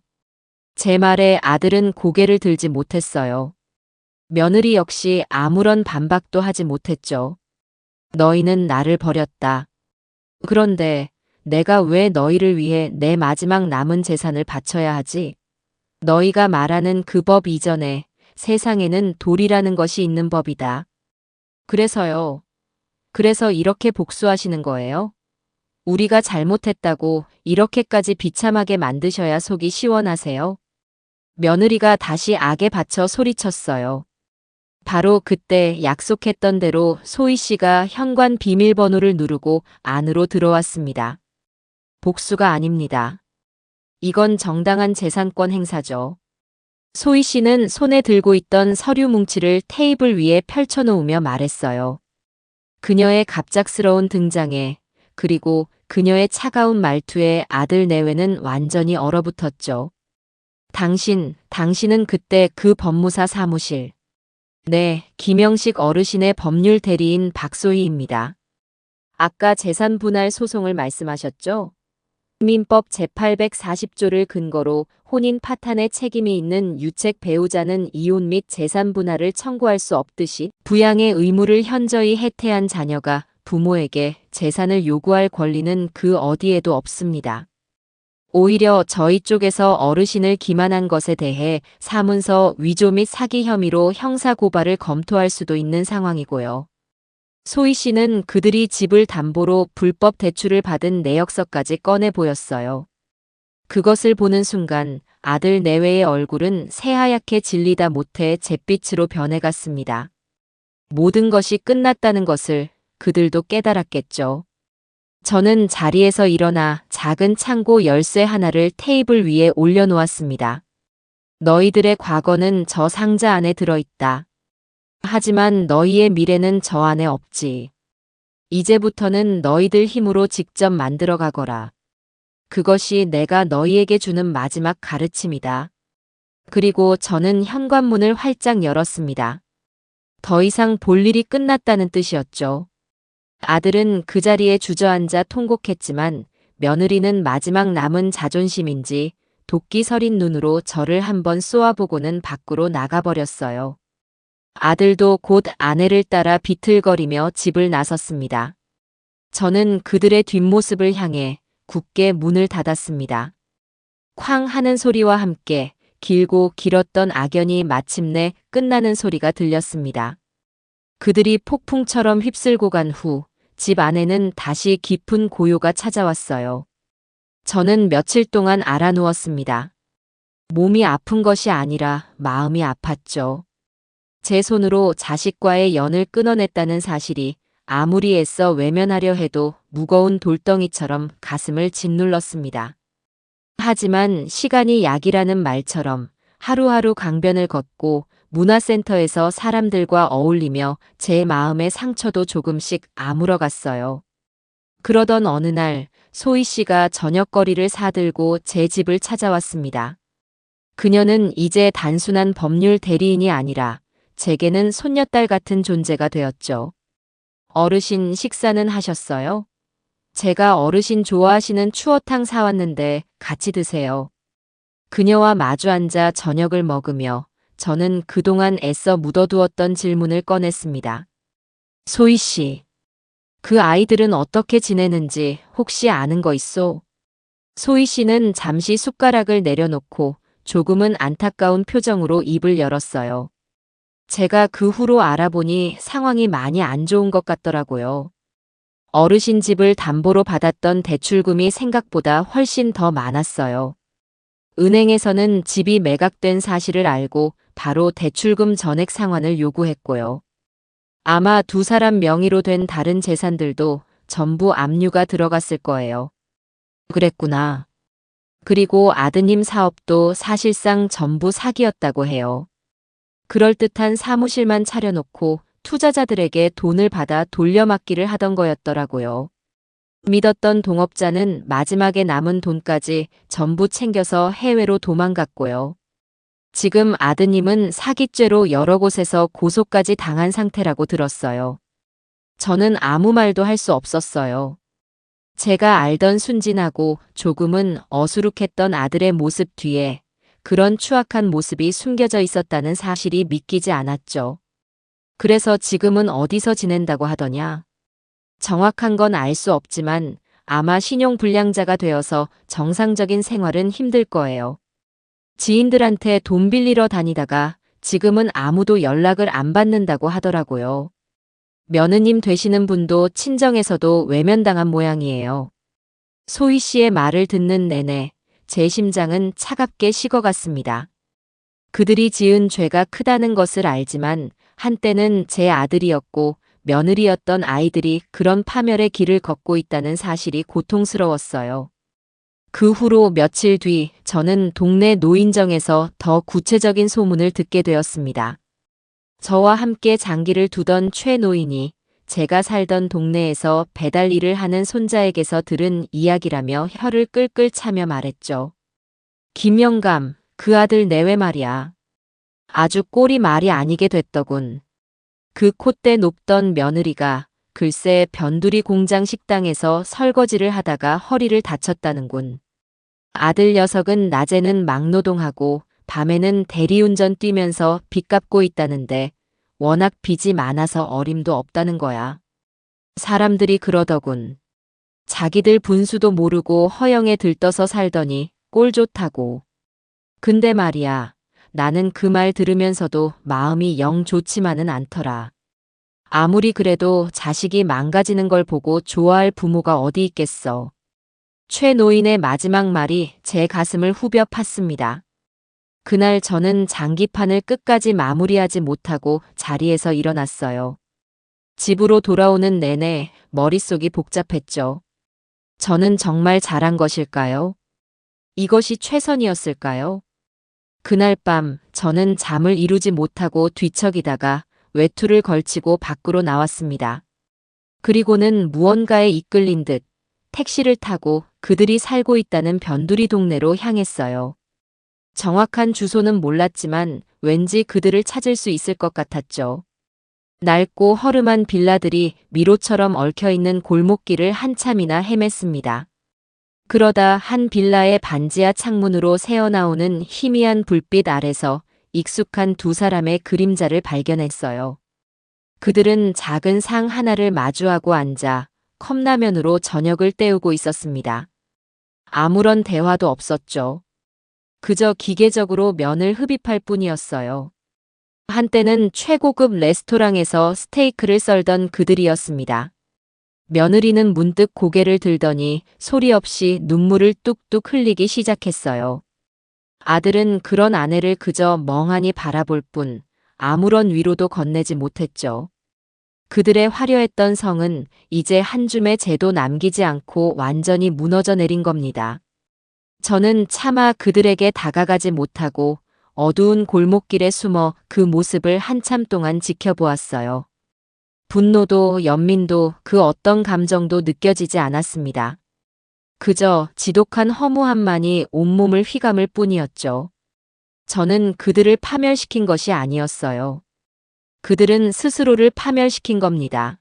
제 말에 아들은 고개를 들지 못했어요. 며느리 역시 아무런 반박도 하지 못했죠. 너희는 나를 버렸다. 그런데 내가 왜 너희를 위해 내 마지막 남은 재산을 바쳐야 하지? 너희가 말하는 그 법 이전에 세상에는 도리라는 것이 있는 법이다. 그래서요. 그래서 이렇게 복수하시는 거예요? 우리가 잘못했다고 이렇게까지 비참하게 만드셔야 속이 시원하세요? 며느리가 다시 악에 받쳐 소리쳤어요. 바로 그때 약속했던 대로 소희 씨가 현관 비밀번호를 누르고 안으로 들어왔습니다. 복수가 아닙니다. 이건 정당한 재산권 행사죠. 소희 씨는 손에 들고 있던 서류 뭉치를 테이블 위에 펼쳐놓으며 말했어요. 그녀의 갑작스러운 등장에 그리고 그녀의 차가운 말투에 아들 내외는 완전히 얼어붙었죠. 당신은 그때 그 법무사 사무실. 네, 김영식 어르신의 법률 대리인 박소희입니다. 아까 재산 분할 소송을 말씀하셨죠? 민법 제840조를 근거로 혼인 파탄의 책임이 있는 유책 배우자는 이혼 및 재산 분할을 청구할 수 없듯이 부양의 의무를 현저히 해태한 자녀가 부모에게 재산을 요구할 권리는 그 어디에도 없습니다. 오히려 저희 쪽에서 어르신을 기만한 것에 대해 사문서 위조 및 사기 혐의로 형사고발을 검토할 수도 있는 상황이고요. 소희 씨는 그들이 집을 담보로 불법 대출을 받은 내역서까지 꺼내 보였어요. 그것을 보는 순간 아들 내외의 얼굴은 새하얗게 질리다 못해 잿빛으로 변해갔습니다. 모든 것이 끝났다는 것을 그들도 깨달았겠죠. 저는 자리에서 일어나 작은 창고 열쇠 하나를 테이블 위에 올려놓았습니다. 너희들의 과거는 저 상자 안에 들어있다. 하지만 너희의 미래는 저 안에 없지. 이제부터는 너희들 힘으로 직접 만들어 가거라. 그것이 내가 너희에게 주는 마지막 가르침이다. 그리고 저는 현관문을 활짝 열었습니다. 더 이상 볼 일이 끝났다는 뜻이었죠. 아들은 그 자리에 주저앉아 통곡했지만 며느리는 마지막 남은 자존심인지 도끼 서린 눈으로 저를 한번 쏘아보고는 밖으로 나가버렸어요. 아들도 곧 아내를 따라 비틀거리며 집을 나섰습니다. 저는 그들의 뒷모습을 향해 굳게 문을 닫았습니다. 쾅 하는 소리와 함께 길고 길었던 악연이 마침내 끝나는 소리가 들렸습니다. 그들이 폭풍처럼 휩쓸고 간 후 집 안에는 다시 깊은 고요가 찾아왔어요. 저는 며칠 동안 알아누웠습니다. 몸이 아픈 것이 아니라 마음이 아팠죠. 제 손으로 자식과의 연을 끊어냈다는 사실이 아무리 애써 외면하려 해도 무거운 돌덩이처럼 가슴을 짓눌렀습니다. 하지만 시간이 약이라는 말처럼 하루하루 강변을 걷고 문화센터에서 사람들과 어울리며 제 마음의 상처도 조금씩 아물어갔어요. 그러던 어느 날 소희 씨가 저녁거리를 사들고 제 집을 찾아왔습니다. 그녀는 이제 단순한 법률 대리인이 아니라 제게는 손녀딸 같은 존재가 되었죠. 어르신 식사는 하셨어요? 제가 어르신 좋아하시는 추어탕 사왔는데 같이 드세요. 그녀와 마주 앉아 저녁을 먹으며 저는 그동안 애써 묻어두었던 질문을 꺼냈습니다. 소희 씨, 그 아이들은 어떻게 지내는지 혹시 아는 거 있소? 소희 씨는 잠시 숟가락을 내려놓고 조금은 안타까운 표정으로 입을 열었어요. 제가 그 후로 알아보니 상황이 많이 안 좋은 것 같더라고요. 어르신 집을 담보로 받았던 대출금이 생각보다 훨씬 더 많았어요. 은행에서는 집이 매각된 사실을 알고 바로 대출금 전액 상환을 요구했고요. 아마 두 사람 명의로 된 다른 재산들도 전부 압류가 들어갔을 거예요. 그랬구나. 그리고 아드님 사업도 사실상 전부 사기였다고 해요. 그럴듯한 사무실만 차려놓고 투자자들에게 돈을 받아 돌려막기를 하던 거였더라고요. 믿었던 동업자는 마지막에 남은 돈까지 전부 챙겨서 해외로 도망갔고요. 지금 아드님은 사기죄로 여러 곳에서 고소까지 당한 상태라고 들었어요. 저는 아무 말도 할 수 없었어요. 제가 알던 순진하고 조금은 어수룩했던 아들의 모습 뒤에 그런 추악한 모습이 숨겨져 있었다는 사실이 믿기지 않았죠. 그래서 지금은 어디서 지낸다고 하더냐? 정확한 건 알 수 없지만 아마 신용불량자가 되어서 정상적인 생활은 힘들 거예요. 지인들한테 돈 빌리러 다니다가 지금은 아무도 연락을 안 받는다고 하더라고요. 며느님 되시는 분도 친정에서도 외면당한 모양이에요. 소희 씨의 말을 듣는 내내 제 심장은 차갑게 식어갔습니다. 그들이 지은 죄가 크다는 것을 알지만 한때는 제 아들이었고 며느리였던 아이들이 그런 파멸의 길을 걷고 있다는 사실이 고통스러웠어요. 그 후로 며칠 뒤 저는 동네 노인정에서 더 구체적인 소문을 듣게 되었습니다. 저와 함께 장기를 두던 최 노인이 제가 살던 동네에서 배달 일을 하는 손자에게서 들은 이야기라며 혀를 끌끌 차며 말했죠. 김영감, 그 아들 내외 말이야. 아주 꼴이 말이 아니게 됐더군. 그 콧대 높던 며느리가 글쎄 변두리 공장 식당에서 설거지를 하다가 허리를 다쳤다는군. 아들 녀석은 낮에는 막노동하고 밤에는 대리운전 뛰면서 빚 갚고 있다는데 워낙 빚이 많아서 어림도 없다는 거야. 사람들이 그러더군. 자기들 분수도 모르고 허영에 들떠서 살더니 꼴 좋다고. 근데 말이야, 나는 그 말 들으면서도 마음이 영 좋지만은 않더라. 아무리 그래도 자식이 망가지는 걸 보고 좋아할 부모가 어디 있겠어. 최 노인의 마지막 말이 제 가슴을 후벼 팠습니다. 그날 저는 장기판을 끝까지 마무리하지 못하고 자리에서 일어났어요. 집으로 돌아오는 내내 머릿속이 복잡했죠. 저는 정말 잘한 것일까요? 이것이 최선이었을까요? 그날 밤 저는 잠을 이루지 못하고 뒤척이다가 외투를 걸치고 밖으로 나왔습니다. 그리고는 무언가에 이끌린 듯 택시를 타고 그들이 살고 있다는 변두리 동네로 향했어요. 정확한 주소는 몰랐지만 왠지 그들을 찾을 수 있을 것 같았죠. 낡고 허름한 빌라들이 미로처럼 얽혀있는 골목길을 한참이나 헤맸습니다. 그러다 한 빌라의 반지하 창문으로 새어나오는 희미한 불빛 아래서 익숙한 두 사람의 그림자를 발견했어요. 그들은 작은 상 하나를 마주하고 앉아 컵라면으로 저녁을 때우고 있었습니다. 아무런 대화도 없었죠. 그저 기계적으로 면을 흡입할 뿐이었어요. 한때는 최고급 레스토랑에서 스테이크를 썰던 그들이었습니다. 며느리는 문득 고개를 들더니 소리 없이 눈물을 뚝뚝 흘리기 시작했어요. 아들은 그런 아내를 그저 멍하니 바라볼 뿐 아무런 위로도 건네지 못했죠. 그들의 화려했던 성은 이제 한 줌의 재도 남기지 않고 완전히 무너져 내린 겁니다. 저는 차마 그들에게 다가가지 못하고 어두운 골목길에 숨어 그 모습을 한참 동안 지켜보았어요. 분노도 연민도 그 어떤 감정도 느껴지지 않았습니다. 그저 지독한 허무함만이 온몸을 휘감을 뿐이었죠. 저는 그들을 파멸시킨 것이 아니었어요. 그들은 스스로를 파멸시킨 겁니다.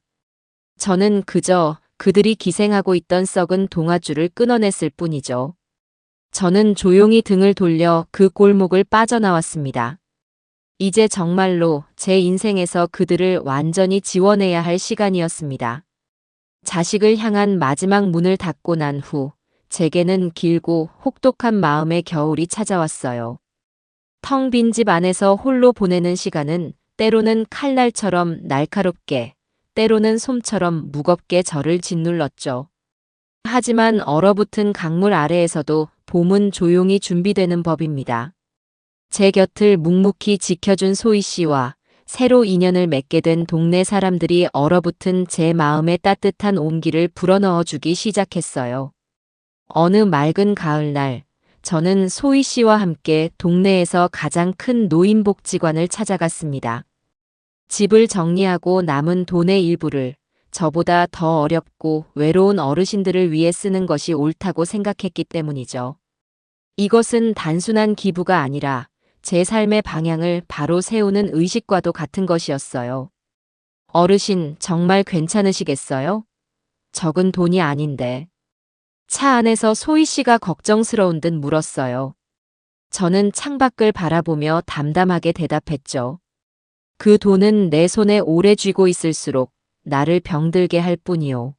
저는 그저 그들이 기생하고 있던 썩은 동아줄을 끊어냈을 뿐이죠. 저는 조용히 등을 돌려 그 골목을 빠져나왔습니다. 이제 정말로 제 인생에서 그들을 완전히 지워내야 할 시간이었습니다. 자식을 향한 마지막 문을 닫고 난 후 제게는 길고 혹독한 마음의 겨울이 찾아왔어요. 텅 빈 집 안에서 홀로 보내는 시간은 때로는 칼날처럼 날카롭게, 때로는 솜처럼 무겁게 저를 짓눌렀죠. 하지만 얼어붙은 강물 아래에서도 봄은 조용히 준비되는 법입니다. 제 곁을 묵묵히 지켜준 소희 씨와 새로 인연을 맺게 된 동네 사람들이 얼어붙은 제 마음에 따뜻한 온기를 불어넣어 주기 시작했어요. 어느 맑은 가을날, 저는 소희 씨와 함께 동네에서 가장 큰 노인복지관을 찾아갔습니다. 집을 정리하고 남은 돈의 일부를 저보다 더 어렵고 외로운 어르신들을 위해 쓰는 것이 옳다고 생각했기 때문이죠. 이것은 단순한 기부가 아니라 제 삶의 방향을 바로 세우는 의식과도 같은 것이었어요. 어르신, 정말 괜찮으시겠어요? 적은 돈이 아닌데. 차 안에서 소희 씨가 걱정스러운 듯 물었어요. 저는 창밖을 바라보며 담담하게 대답했죠. 그 돈은 내 손에 오래 쥐고 있을수록 나를 병들게 할 뿐이요.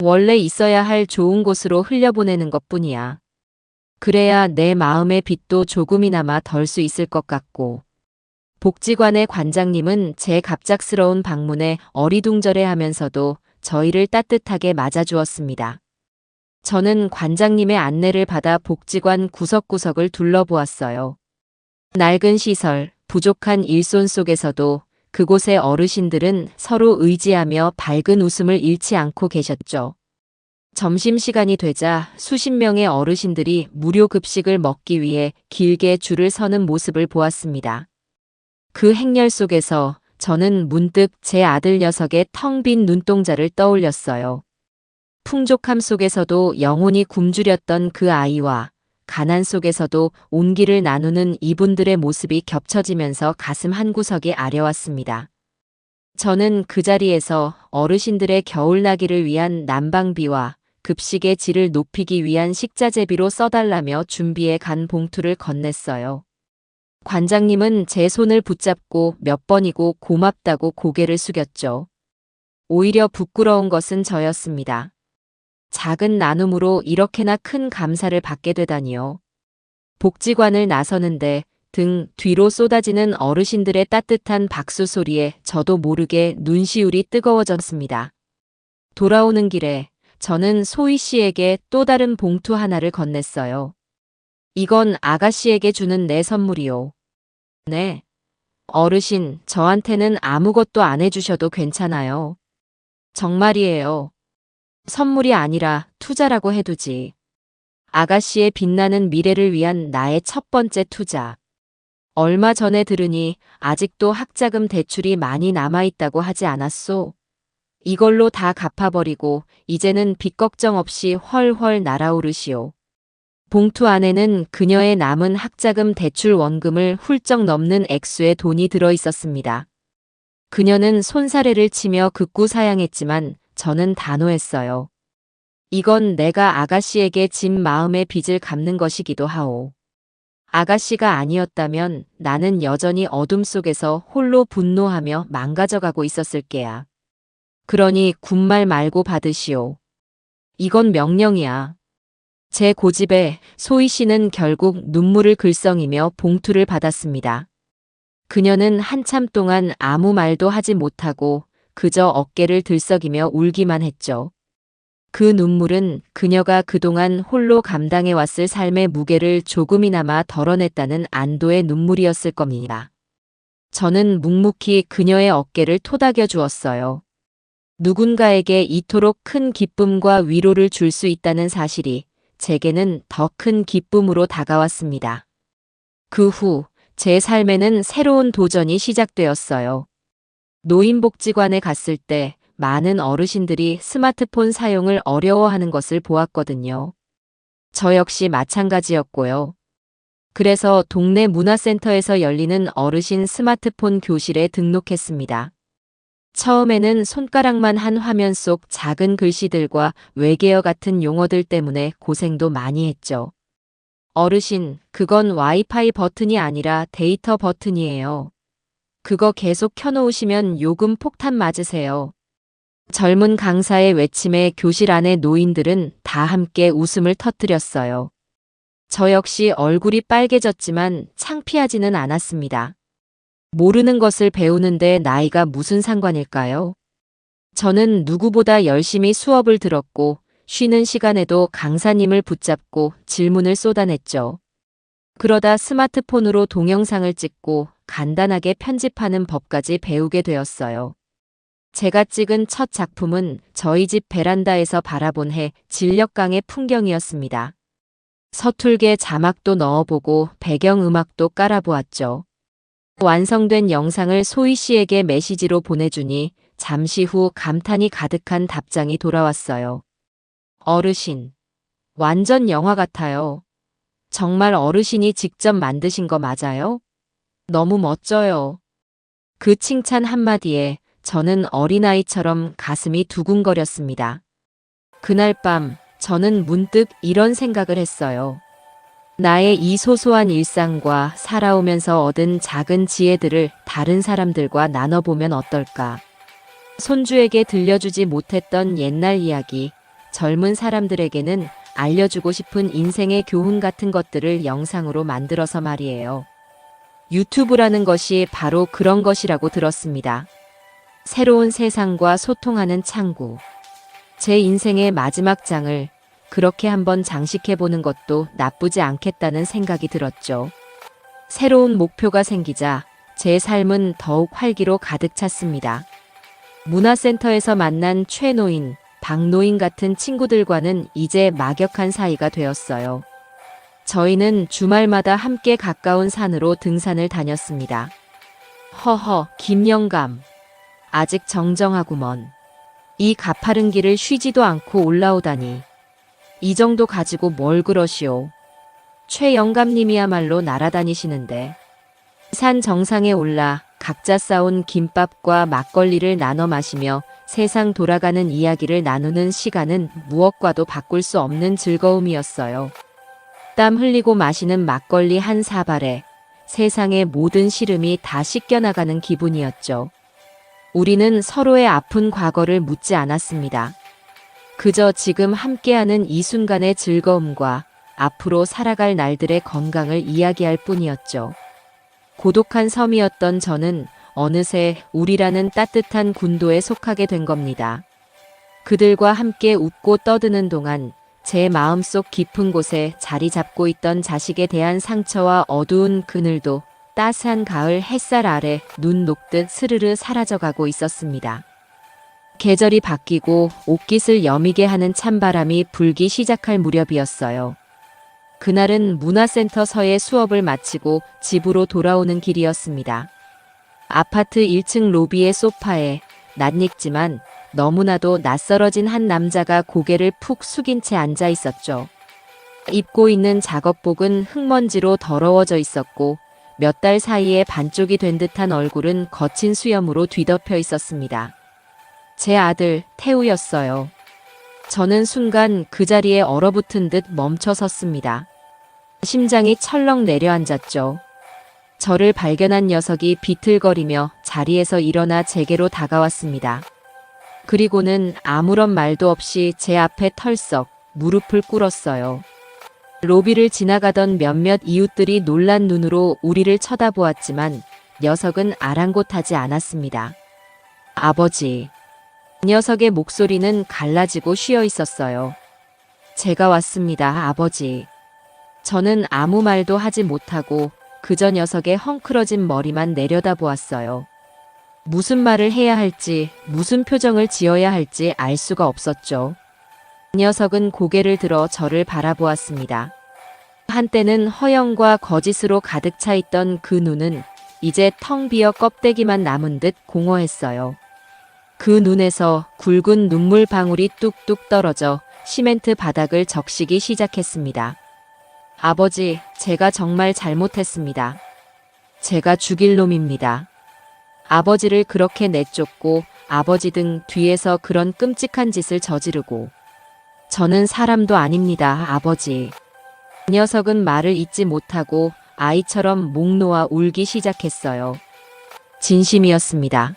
원래 있어야 할 좋은 곳으로 흘려보내는 것뿐이야. 그래야 내 마음의 빚도 조금이나마 덜 수 있을 것 같고. 복지관의 관장님은 제 갑작스러운 방문에 어리둥절해하면서도 저희를 따뜻하게 맞아주었습니다. 저는 관장님의 안내를 받아 복지관 구석구석을 둘러보았어요. 낡은 시설, 부족한 일손 속에서도 그곳의 어르신들은 서로 의지하며 밝은 웃음을 잃지 않고 계셨죠. 점심시간이 되자 수십 명의 어르신들이 무료 급식을 먹기 위해 길게 줄을 서는 모습을 보았습니다. 그 행렬 속에서 저는 문득 제 아들 녀석의 텅 빈 눈동자를 떠올렸어요. 풍족함 속에서도 영혼이 굶주렸던 그 아이와 가난 속에서도 온기를 나누는 이분들의 모습이 겹쳐지면서 가슴 한구석이 아려왔습니다. 저는 그 자리에서 어르신들의 겨울나기를 위한 난방비와 급식의 질을 높이기 위한 식자재비로 써달라며 준비해 간 봉투를 건넸어요. 관장님은 제 손을 붙잡고 몇 번이고 고맙다고 고개를 숙였죠. 오히려 부끄러운 것은 저였습니다. 작은 나눔으로 이렇게나 큰 감사를 받게 되다니요. 복지관을 나서는데 등 뒤로 쏟아지는 어르신들의 따뜻한 박수 소리에 저도 모르게 눈시울이 뜨거워졌습니다. 돌아오는 길에 저는 소희 씨에게 또 다른 봉투 하나를 건넸어요. 이건 아가씨에게 주는 내 선물이요. 네. 어르신, 저한테는 아무것도 안 해주셔도 괜찮아요. 정말이에요. 선물이 아니라 투자라고 해두지. 아가씨의 빛나는 미래를 위한 나의 첫 번째 투자. 얼마 전에 들으니 아직도 학자금 대출이 많이 남아있다고 하지 않았소? 이걸로 다 갚아버리고 이제는 빚 걱정 없이 훨훨 날아오르시오. 봉투 안에는 그녀의 남은 학자금 대출 원금을 훌쩍 넘는 액수의 돈이 들어있었습니다. 그녀는 손사래를 치며 극구 사양했지만 저는 단호했어요. 이건 내가 아가씨에게 진 마음의 빚을 갚는 것이기도 하오. 아가씨가 아니었다면 나는 여전히 어둠 속에서 홀로 분노하며 망가져가고 있었을 게야. 그러니 군말 말고 받으시오. 이건 명령이야. 제 고집에 소희 씨는 결국 눈물을 글썽이며 봉투를 받았습니다. 그녀는 한참 동안 아무 말도 하지 못하고 그저 어깨를 들썩이며 울기만 했죠. 그 눈물은 그녀가 그동안 홀로 감당해왔을 삶의 무게를 조금이나마 덜어냈다는 안도의 눈물이었을 겁니다. 저는 묵묵히 그녀의 어깨를 토닥여 주었어요. 누군가에게 이토록 큰 기쁨과 위로를 줄 수 있다는 사실이 제게는 더 큰 기쁨으로 다가왔습니다. 그 후 제 삶에는 새로운 도전이 시작되었어요. 노인복지관에 갔을 때 많은 어르신들이 스마트폰 사용을 어려워하는 것을 보았거든요. 저 역시 마찬가지였고요. 그래서 동네 문화센터에서 열리는 어르신 스마트폰 교실에 등록했습니다. 처음에는 손가락만 한 화면 속 작은 글씨들과 외계어 같은 용어들 때문에 고생도 많이 했죠. 어르신, 그건 와이파이 버튼이 아니라 데이터 버튼이에요. 그거 계속 켜놓으시면 요금 폭탄 맞으세요. 젊은 강사의 외침에 교실 안의 노인들은 다 함께 웃음을 터뜨렸어요. 저 역시 얼굴이 빨개졌지만 창피하지는 않았습니다. 모르는 것을 배우는데 나이가 무슨 상관일까요? 저는 누구보다 열심히 수업을 들었고 쉬는 시간에도 강사님을 붙잡고 질문을 쏟아냈죠. 그러다 스마트폰으로 동영상을 찍고 간단하게 편집하는 법까지 배우게 되었어요. 제가 찍은 첫 작품은 저희 집 베란다에서 바라본 해 진력강의 풍경이었습니다. 서툴게 자막도 넣어보고 배경음악도 깔아보았죠. 완성된 영상을 소희 씨에게 메시지로 보내주니 잠시 후 감탄이 가득한 답장이 돌아왔어요. 어르신, 완전 영화 같아요. 정말 어르신이 직접 만드신 거 맞아요? 너무 멋져요. 그 칭찬 한마디에 저는 어린아이처럼 가슴이 두근거렸습니다. 그날 밤 저는 문득 이런 생각을 했어요. 나의 이 소소한 일상과 살아오면서 얻은 작은 지혜들을 다른 사람들과 나눠보면 어떨까? 손주에게 들려주지 못했던 옛날 이야기, 젊은 사람들에게는 알려주고 싶은 인생의 교훈 같은 것들을 영상으로 만들어서 말이에요. 유튜브라는 것이 바로 그런 것이라고 들었습니다. 새로운 세상과 소통하는 창구. 제 인생의 마지막 장을 그렇게 한번 장식해보는 것도 나쁘지 않겠다는 생각이 들었죠. 새로운 목표가 생기자 제 삶은 더욱 활기로 가득 찼습니다. 문화센터에서 만난 최노인, 박노인 같은 친구들과는 이제 막역한 사이가 되었어요. 저희는 주말마다 함께 가까운 산으로 등산을 다녔습니다. 허허, 김영감. 아직 정정하구먼. 이 가파른 길을 쉬지도 않고 올라오다니. 이 정도 가지고 뭘 그러시오. 최 영감님이야말로 날아다니시는데. 산 정상에 올라 각자 싸온 김밥과 막걸리를 나눠 마시며 세상 돌아가는 이야기를 나누는 시간은 무엇과도 바꿀 수 없는 즐거움이었어요. 땀 흘리고 마시는 막걸리 한 사발에 세상의 모든 시름이 다 씻겨나가는 기분이었죠. 우리는 서로의 아픈 과거를 묻지 않았습니다. 그저 지금 함께하는 이 순간의 즐거움과 앞으로 살아갈 날들의 건강을 이야기할 뿐이었죠. 고독한 섬이었던 저는 어느새 우리라는 따뜻한 군도에 속하게 된 겁니다. 그들과 함께 웃고 떠드는 동안 제 마음속 깊은 곳에 자리 잡고 있던 자식에 대한 상처와 어두운 그늘도 따스한 가을 햇살 아래 눈 녹듯 스르르 사라져가고 있었습니다. 계절이 바뀌고 옷깃을 여미게 하는 찬바람이 불기 시작할 무렵이었어요. 그날은 문화센터서의 수업을 마치고 집으로 돌아오는 길이었습니다. 아파트 1층 로비의 소파에 낯익지만 너무나도 낯설어진 한 남자가 고개를 푹 숙인 채 앉아 있었죠. 입고 있는 작업복은 흙먼지로 더러워져 있었고 몇 달 사이에 반쪽이 된 듯한 얼굴은 거친 수염으로 뒤덮여 있었습니다. 제 아들 태우였어요. 저는 순간 그 자리에 얼어붙은 듯 멈춰 섰습니다. 심장이 철렁 내려앉았죠. 저를 발견한 녀석이 비틀거리며 자리에서 일어나 제게로 다가왔습니다. 그리고는 아무런 말도 없이 제 앞에 털썩 무릎을 꿇었어요. 로비를 지나가던 몇몇 이웃들이 놀란 눈으로 우리를 쳐다보았지만 녀석은 아랑곳하지 않았습니다. 아버지. 녀석의 목소리는 갈라지고 쉬어 있었어요. 제가 왔습니다, 아버지. 저는 아무 말도 하지 못하고 그저 녀석의 헝클어진 머리만 내려다보았어요. 무슨 말을 해야 할지, 무슨 표정을 지어야 할지 알 수가 없었죠. 녀석은 고개를 들어 저를 바라보았습니다. 한때는 허영과 거짓으로 가득 차 있던 그 눈은 이제 텅 비어 껍데기만 남은 듯 공허했어요. 그 눈에서 굵은 눈물 방울이 뚝뚝 떨어져 시멘트 바닥을 적시기 시작했습니다. 아버지, 제가 정말 잘못했습니다. 제가 죽일 놈입니다. 아버지를 그렇게 내쫓고 아버지 등 뒤에서 그런 끔찍한 짓을 저지르고. 저는 사람도 아닙니다, 아버지. 녀석은 말을 잇지 못하고 아이처럼 목 놓아 울기 시작했어요. 진심이었습니다.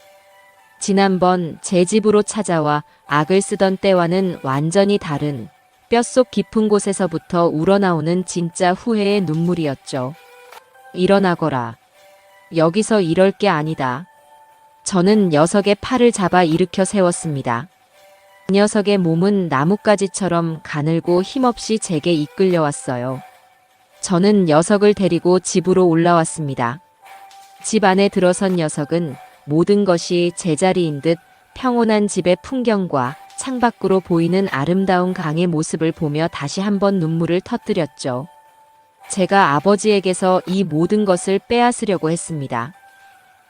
지난번 제 집으로 찾아와 악을 쓰던 때와는 완전히 다른 뼛속 깊은 곳에서부터 우러나오는 진짜 후회의 눈물이었죠. 일어나거라. 여기서 이럴 게 아니다. 저는 녀석의 팔을 잡아 일으켜 세웠습니다. 녀석의 몸은 나뭇가지처럼 가늘고 힘없이 제게 이끌려왔어요. 저는 녀석을 데리고 집으로 올라왔습니다. 집 안에 들어선 녀석은 모든 것이 제자리인 듯 평온한 집의 풍경과 창밖으로 보이는 아름다운 강의 모습을 보며 다시 한번 눈물을 터뜨렸죠. 제가 아버지에게서 이 모든 것을 빼앗으려고 했습니다.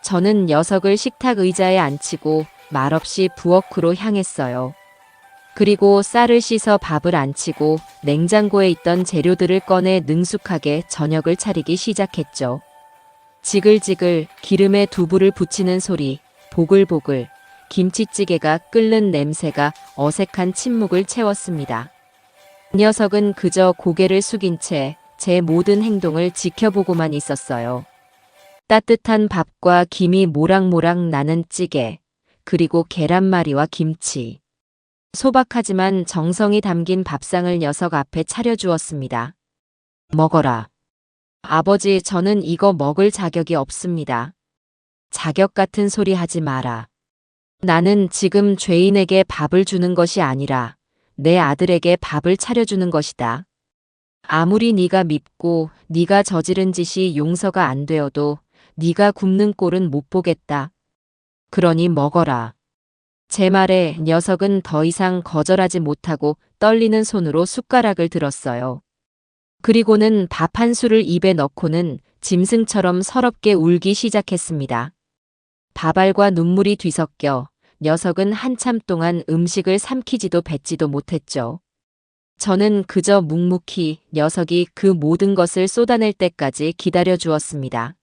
저는 녀석을 식탁 의자에 앉히고 말없이 부엌으로 향했어요. 그리고 쌀을 씻어 밥을 안치고 냉장고에 있던 재료들을 꺼내 능숙하게 저녁을 차리기 시작했죠. 지글지글 기름에 두부를 부치는 소리, 보글보글 김치찌개가 끓는 냄새가 어색한 침묵을 채웠습니다. 녀석은 그저 고개를 숙인 채 제 모든 행동을 지켜보고만 있었어요. 따뜻한 밥과 김이 모락모락 나는 찌개, 그리고 계란말이와 김치. 소박하지만 정성이 담긴 밥상을 녀석 앞에 차려주었습니다. 먹어라. 아버지, 저는 이거 먹을 자격이 없습니다. 자격 같은 소리 하지 마라. 나는 지금 죄인에게 밥을 주는 것이 아니라 내 아들에게 밥을 차려주는 것이다. 아무리 네가 밉고 네가 저지른 짓이 용서가 안 되어도 네가 굶는 꼴은 못 보겠다. 그러니 먹어라. 제 말에 녀석은 더 이상 거절하지 못하고 떨리는 손으로 숟가락을 들었어요. 그리고는 밥 한 술을 입에 넣고는 짐승처럼 서럽게 울기 시작했습니다. 밥알과 눈물이 뒤섞여 녀석은 한참 동안 음식을 삼키지도 뱉지도 못했죠. 저는 그저 묵묵히 녀석이 그 모든 것을 쏟아낼 때까지 기다려 주었습니다.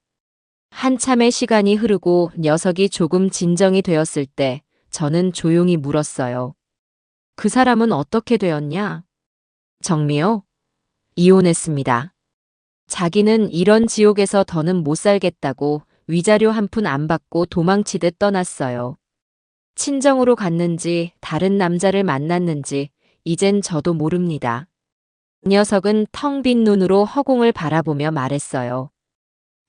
한참의 시간이 흐르고 녀석이 조금 진정이 되었을 때 저는 조용히 물었어요. 그 사람은 어떻게 되었냐? 정미요? 이혼했습니다. 자기는 이런 지옥에서 더는 못 살겠다고 위자료 한 푼 안 받고 도망치듯 떠났어요. 친정으로 갔는지 다른 남자를 만났는지 이젠 저도 모릅니다. 녀석은 텅 빈 눈으로 허공을 바라보며 말했어요.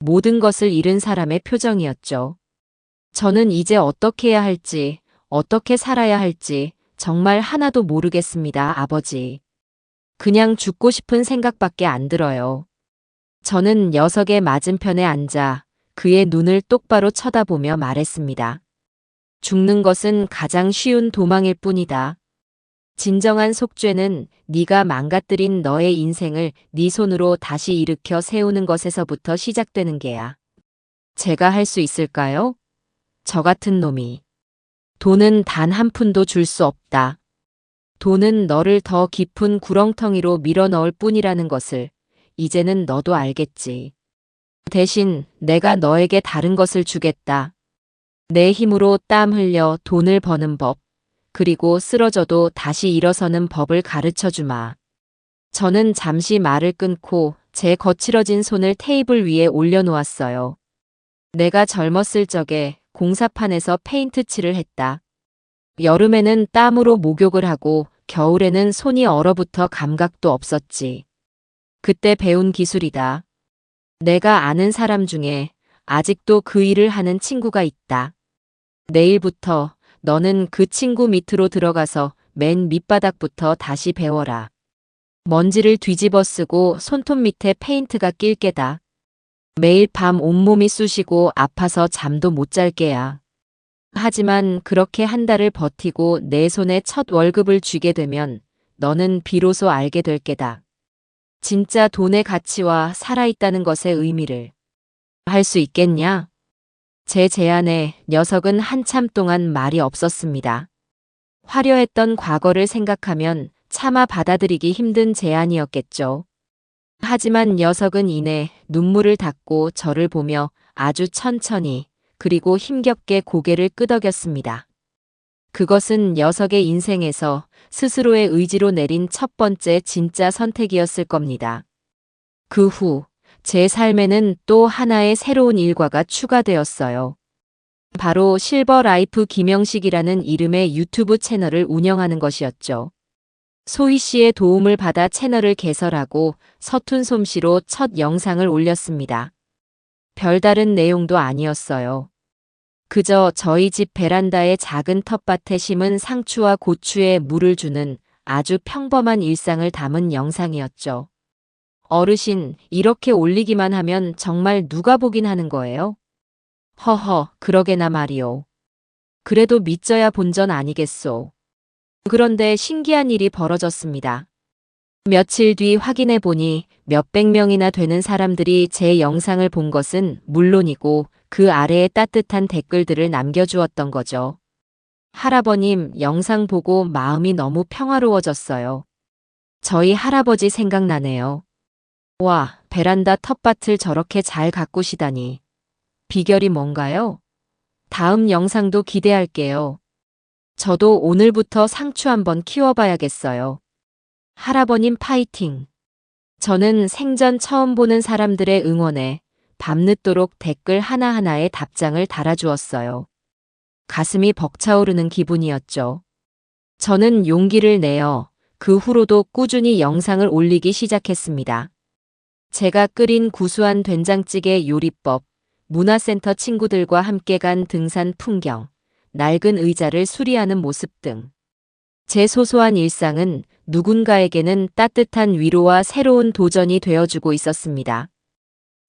모든 것을 잃은 사람의 표정이었죠. 저는 이제 어떻게 해야 할지, 어떻게 살아야 할지 정말 하나도 모르겠습니다, 아버지. 그냥 죽고 싶은 생각밖에 안 들어요. 저는 녀석의 맞은편에 앉아 그의 눈을 똑바로 쳐다보며 말했습니다. 죽는 것은 가장 쉬운 도망일 뿐이다. 진정한 속죄는 네가 망가뜨린 너의 인생을 네 손으로 다시 일으켜 세우는 것에서부터 시작되는 게야. 제가 할 수 있을까요? 저 같은 놈이. 돈은 단 한 푼도 줄 수 없다. 돈은 너를 더 깊은 구렁텅이로 밀어넣을 뿐이라는 것을 이제는 너도 알겠지. 대신 내가 너에게 다른 것을 주겠다. 내 힘으로 땀 흘려 돈을 버는 법, 그리고 쓰러져도 다시 일어서는 법을 가르쳐 주마. 저는 잠시 말을 끊고 제 거칠어진 손을 테이블 위에 올려놓았어요. 내가 젊었을 적에 공사판에서 페인트 칠을 했다. 여름에는 땀으로 목욕을 하고 겨울에는 손이 얼어붙어 감각도 없었지. 그때 배운 기술이다. 내가 아는 사람 중에 아직도 그 일을 하는 친구가 있다. 내일부터 너는 그 친구 밑으로 들어가서 맨 밑바닥부터 다시 배워라. 먼지를 뒤집어 쓰고 손톱 밑에 페인트가 낄 게다. 매일 밤 온몸이 쑤시고 아파서 잠도 못 잘 게야. 하지만 그렇게 한 달을 버티고 내 손에 첫 월급을 쥐게 되면 너는 비로소 알게 될 게다. 진짜 돈의 가치와 살아있다는 것의 의미를. 할 수 있겠냐? 제 제안에 녀석은 한참 동안 말이 없었습니다. 화려했던 과거를 생각하면 차마 받아들이기 힘든 제안이었겠죠. 하지만 녀석은 이내 눈물을 닦고 저를 보며 아주 천천히 그리고 힘겹게 고개를 끄덕였습니다. 그것은 녀석의 인생에서 스스로의 의지로 내린 첫 번째 진짜 선택이었을 겁니다. 그 후 제 삶에는 또 하나의 새로운 일과가 추가되었어요. 바로 실버라이프 김영식이라는 이름의 유튜브 채널을 운영하는 것이었죠. 소희 씨의 도움을 받아 채널을 개설하고 서툰 솜씨로 첫 영상을 올렸습니다. 별다른 내용도 아니었어요. 그저 저희 집 베란다의 작은 텃밭에 심은 상추와 고추에 물을 주는 아주 평범한 일상을 담은 영상이었죠. 어르신, 이렇게 올리기만 하면 정말 누가 보긴 하는 거예요? 허허, 그러게나 말이오. 그래도 믿져야 본전 아니겠소. 그런데 신기한 일이 벌어졌습니다. 며칠 뒤 확인해 보니 몇백 명이나 되는 사람들이 제 영상을 본 것은 물론이고 그 아래에 따뜻한 댓글들을 남겨주었던 거죠. 할아버님, 영상 보고 마음이 너무 평화로워졌어요. 저희 할아버지 생각나네요. 와, 베란다 텃밭을 저렇게 잘 가꾸시다니. 비결이 뭔가요? 다음 영상도 기대할게요. 저도 오늘부터 상추 한번 키워봐야겠어요. 할아버님 파이팅! 저는 생전 처음 보는 사람들의 응원에 밤늦도록 댓글 하나하나에 답장을 달아주었어요. 가슴이 벅차오르는 기분이었죠. 저는 용기를 내어 그 후로도 꾸준히 영상을 올리기 시작했습니다. 제가 끓인 구수한 된장찌개 요리법, 문화센터 친구들과 함께 간 등산 풍경, 낡은 의자를 수리하는 모습 등. 제 소소한 일상은 누군가에게는 따뜻한 위로와 새로운 도전이 되어주고 있었습니다.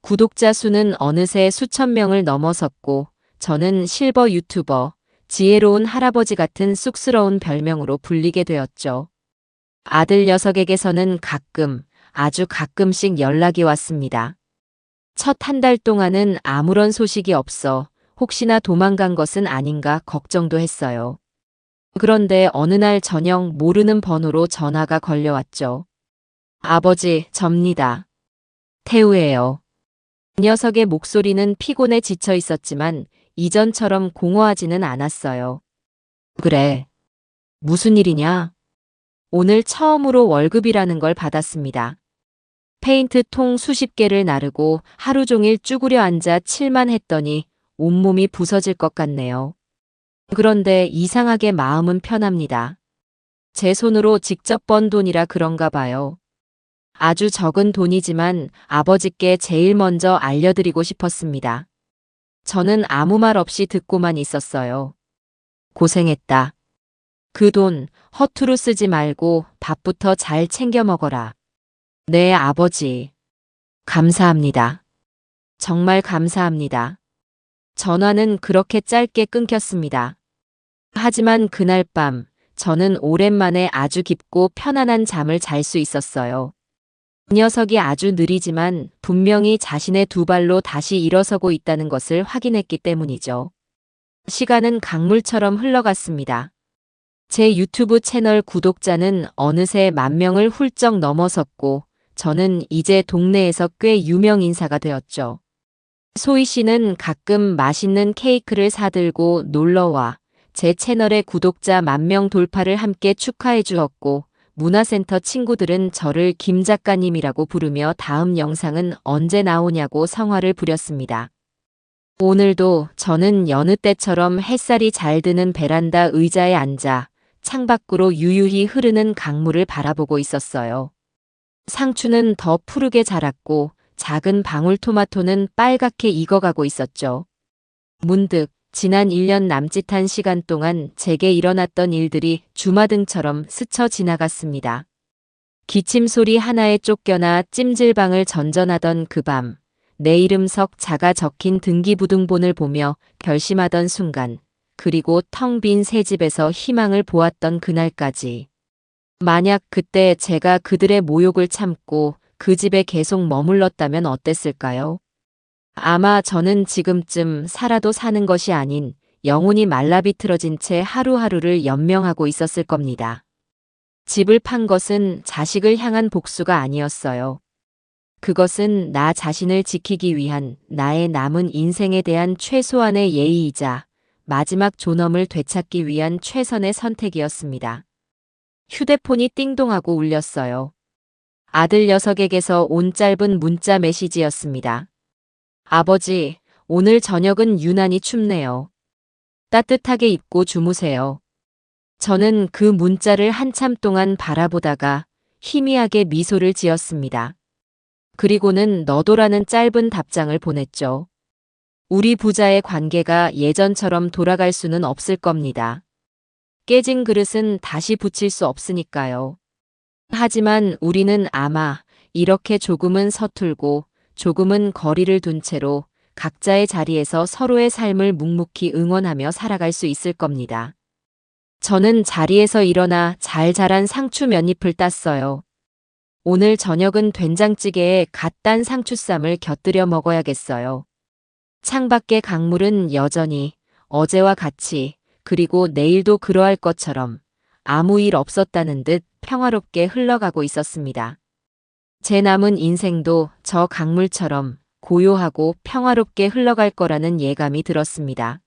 구독자 수는 어느새 수천 명을 넘어섰고, 저는 실버 유튜버, 지혜로운 할아버지 같은 쑥스러운 별명으로 불리게 되었죠. 아들 녀석에게서는 가끔, 아주 가끔씩 연락이 왔습니다. 첫 한 달 동안은 아무런 소식이 없어 혹시나 도망간 것은 아닌가 걱정도 했어요. 그런데 어느 날 저녁 모르는 번호로 전화가 걸려왔죠. 아버지, 접니다. 태우예요. 녀석의 목소리는 피곤에 지쳐 있었지만 이전처럼 공허하지는 않았어요. 그래. 무슨 일이냐? 오늘 처음으로 월급이라는 걸 받았습니다. 페인트 통 수십 개를 나르고 하루 종일 쭈그려 앉아 칠만 했더니 온몸이 부서질 것 같네요. 그런데 이상하게 마음은 편합니다. 제 손으로 직접 번 돈이라 그런가 봐요. 아주 적은 돈이지만 아버지께 제일 먼저 알려드리고 싶었습니다. 저는 아무 말 없이 듣고만 있었어요. 고생했다. 그 돈 허투루 쓰지 말고 밥부터 잘 챙겨 먹어라. 네, 아버지. 감사합니다. 정말 감사합니다. 전화는 그렇게 짧게 끊겼습니다. 하지만 그날 밤, 저는 오랜만에 아주 깊고 편안한 잠을 잘 수 있었어요. 그 녀석이 아주 느리지만 분명히 자신의 두 발로 다시 일어서고 있다는 것을 확인했기 때문이죠. 시간은 강물처럼 흘러갔습니다. 제 유튜브 채널 구독자는 어느새 10,000명을 훌쩍 넘어섰고, 저는 이제 동네에서 꽤 유명 인사가 되었죠. 소희 씨는 가끔 맛있는 케이크를 사들고 놀러와 제 채널의 구독자 10,000명 돌파를 함께 축하해 주었고, 문화센터 친구들은 저를 김 작가님이라고 부르며 다음 영상은 언제 나오냐고 성화를 부렸습니다. 오늘도 저는 여느 때처럼 햇살이 잘 드는 베란다 의자에 앉아 창밖으로 유유히 흐르는 강물을 바라보고 있었어요. 상추는 더 푸르게 자랐고 작은 방울토마토는 빨갛게 익어가고 있었죠. 문득 지난 1년 남짓한 시간 동안 제게 일어났던 일들이 주마등처럼 스쳐 지나갔습니다. 기침 소리 하나에 쫓겨나 찜질방을 전전하던 그 밤, 내 이름 석자가 적힌 등기부등본을 보며 결심하던 순간, 그리고 텅 빈 새 집에서 희망을 보았던 그날까지. 만약 그때 제가 그들의 모욕을 참고 그 집에 계속 머물렀다면 어땠을까요? 아마 저는 지금쯤 살아도 사는 것이 아닌 영혼이 말라비틀어진 채 하루하루를 연명하고 있었을 겁니다. 집을 판 것은 자식을 향한 복수가 아니었어요. 그것은 나 자신을 지키기 위한 나의 남은 인생에 대한 최소한의 예의이자 마지막 존엄을 되찾기 위한 최선의 선택이었습니다. 휴대폰이 띵동하고 울렸어요. 아들 녀석에게서 온 짧은 문자 메시지였습니다. 아버지, 오늘 저녁은 유난히 춥네요. 따뜻하게 입고 주무세요. 저는 그 문자를 한참 동안 바라보다가 희미하게 미소를 지었습니다. 그리고는 너도라는 짧은 답장을 보냈죠. 우리 부자의 관계가 예전처럼 돌아갈 수는 없을 겁니다. 깨진 그릇은 다시 붙일 수 없으니까요. 하지만 우리는 아마 이렇게 조금은 서툴고 조금은 거리를 둔 채로 각자의 자리에서 서로의 삶을 묵묵히 응원하며 살아갈 수 있을 겁니다. 저는 자리에서 일어나 잘 자란 상추 몇 잎을 땄어요. 오늘 저녁은 된장찌개에 갓 딴 상추쌈을 곁들여 먹어야겠어요. 창밖의 강물은 여전히 어제와 같이, 그리고 내일도 그러할 것처럼 아무 일 없었다는 듯 평화롭게 흘러가고 있었습니다. 제 남은 인생도 저 강물처럼 고요하고 평화롭게 흘러갈 거라는 예감이 들었습니다.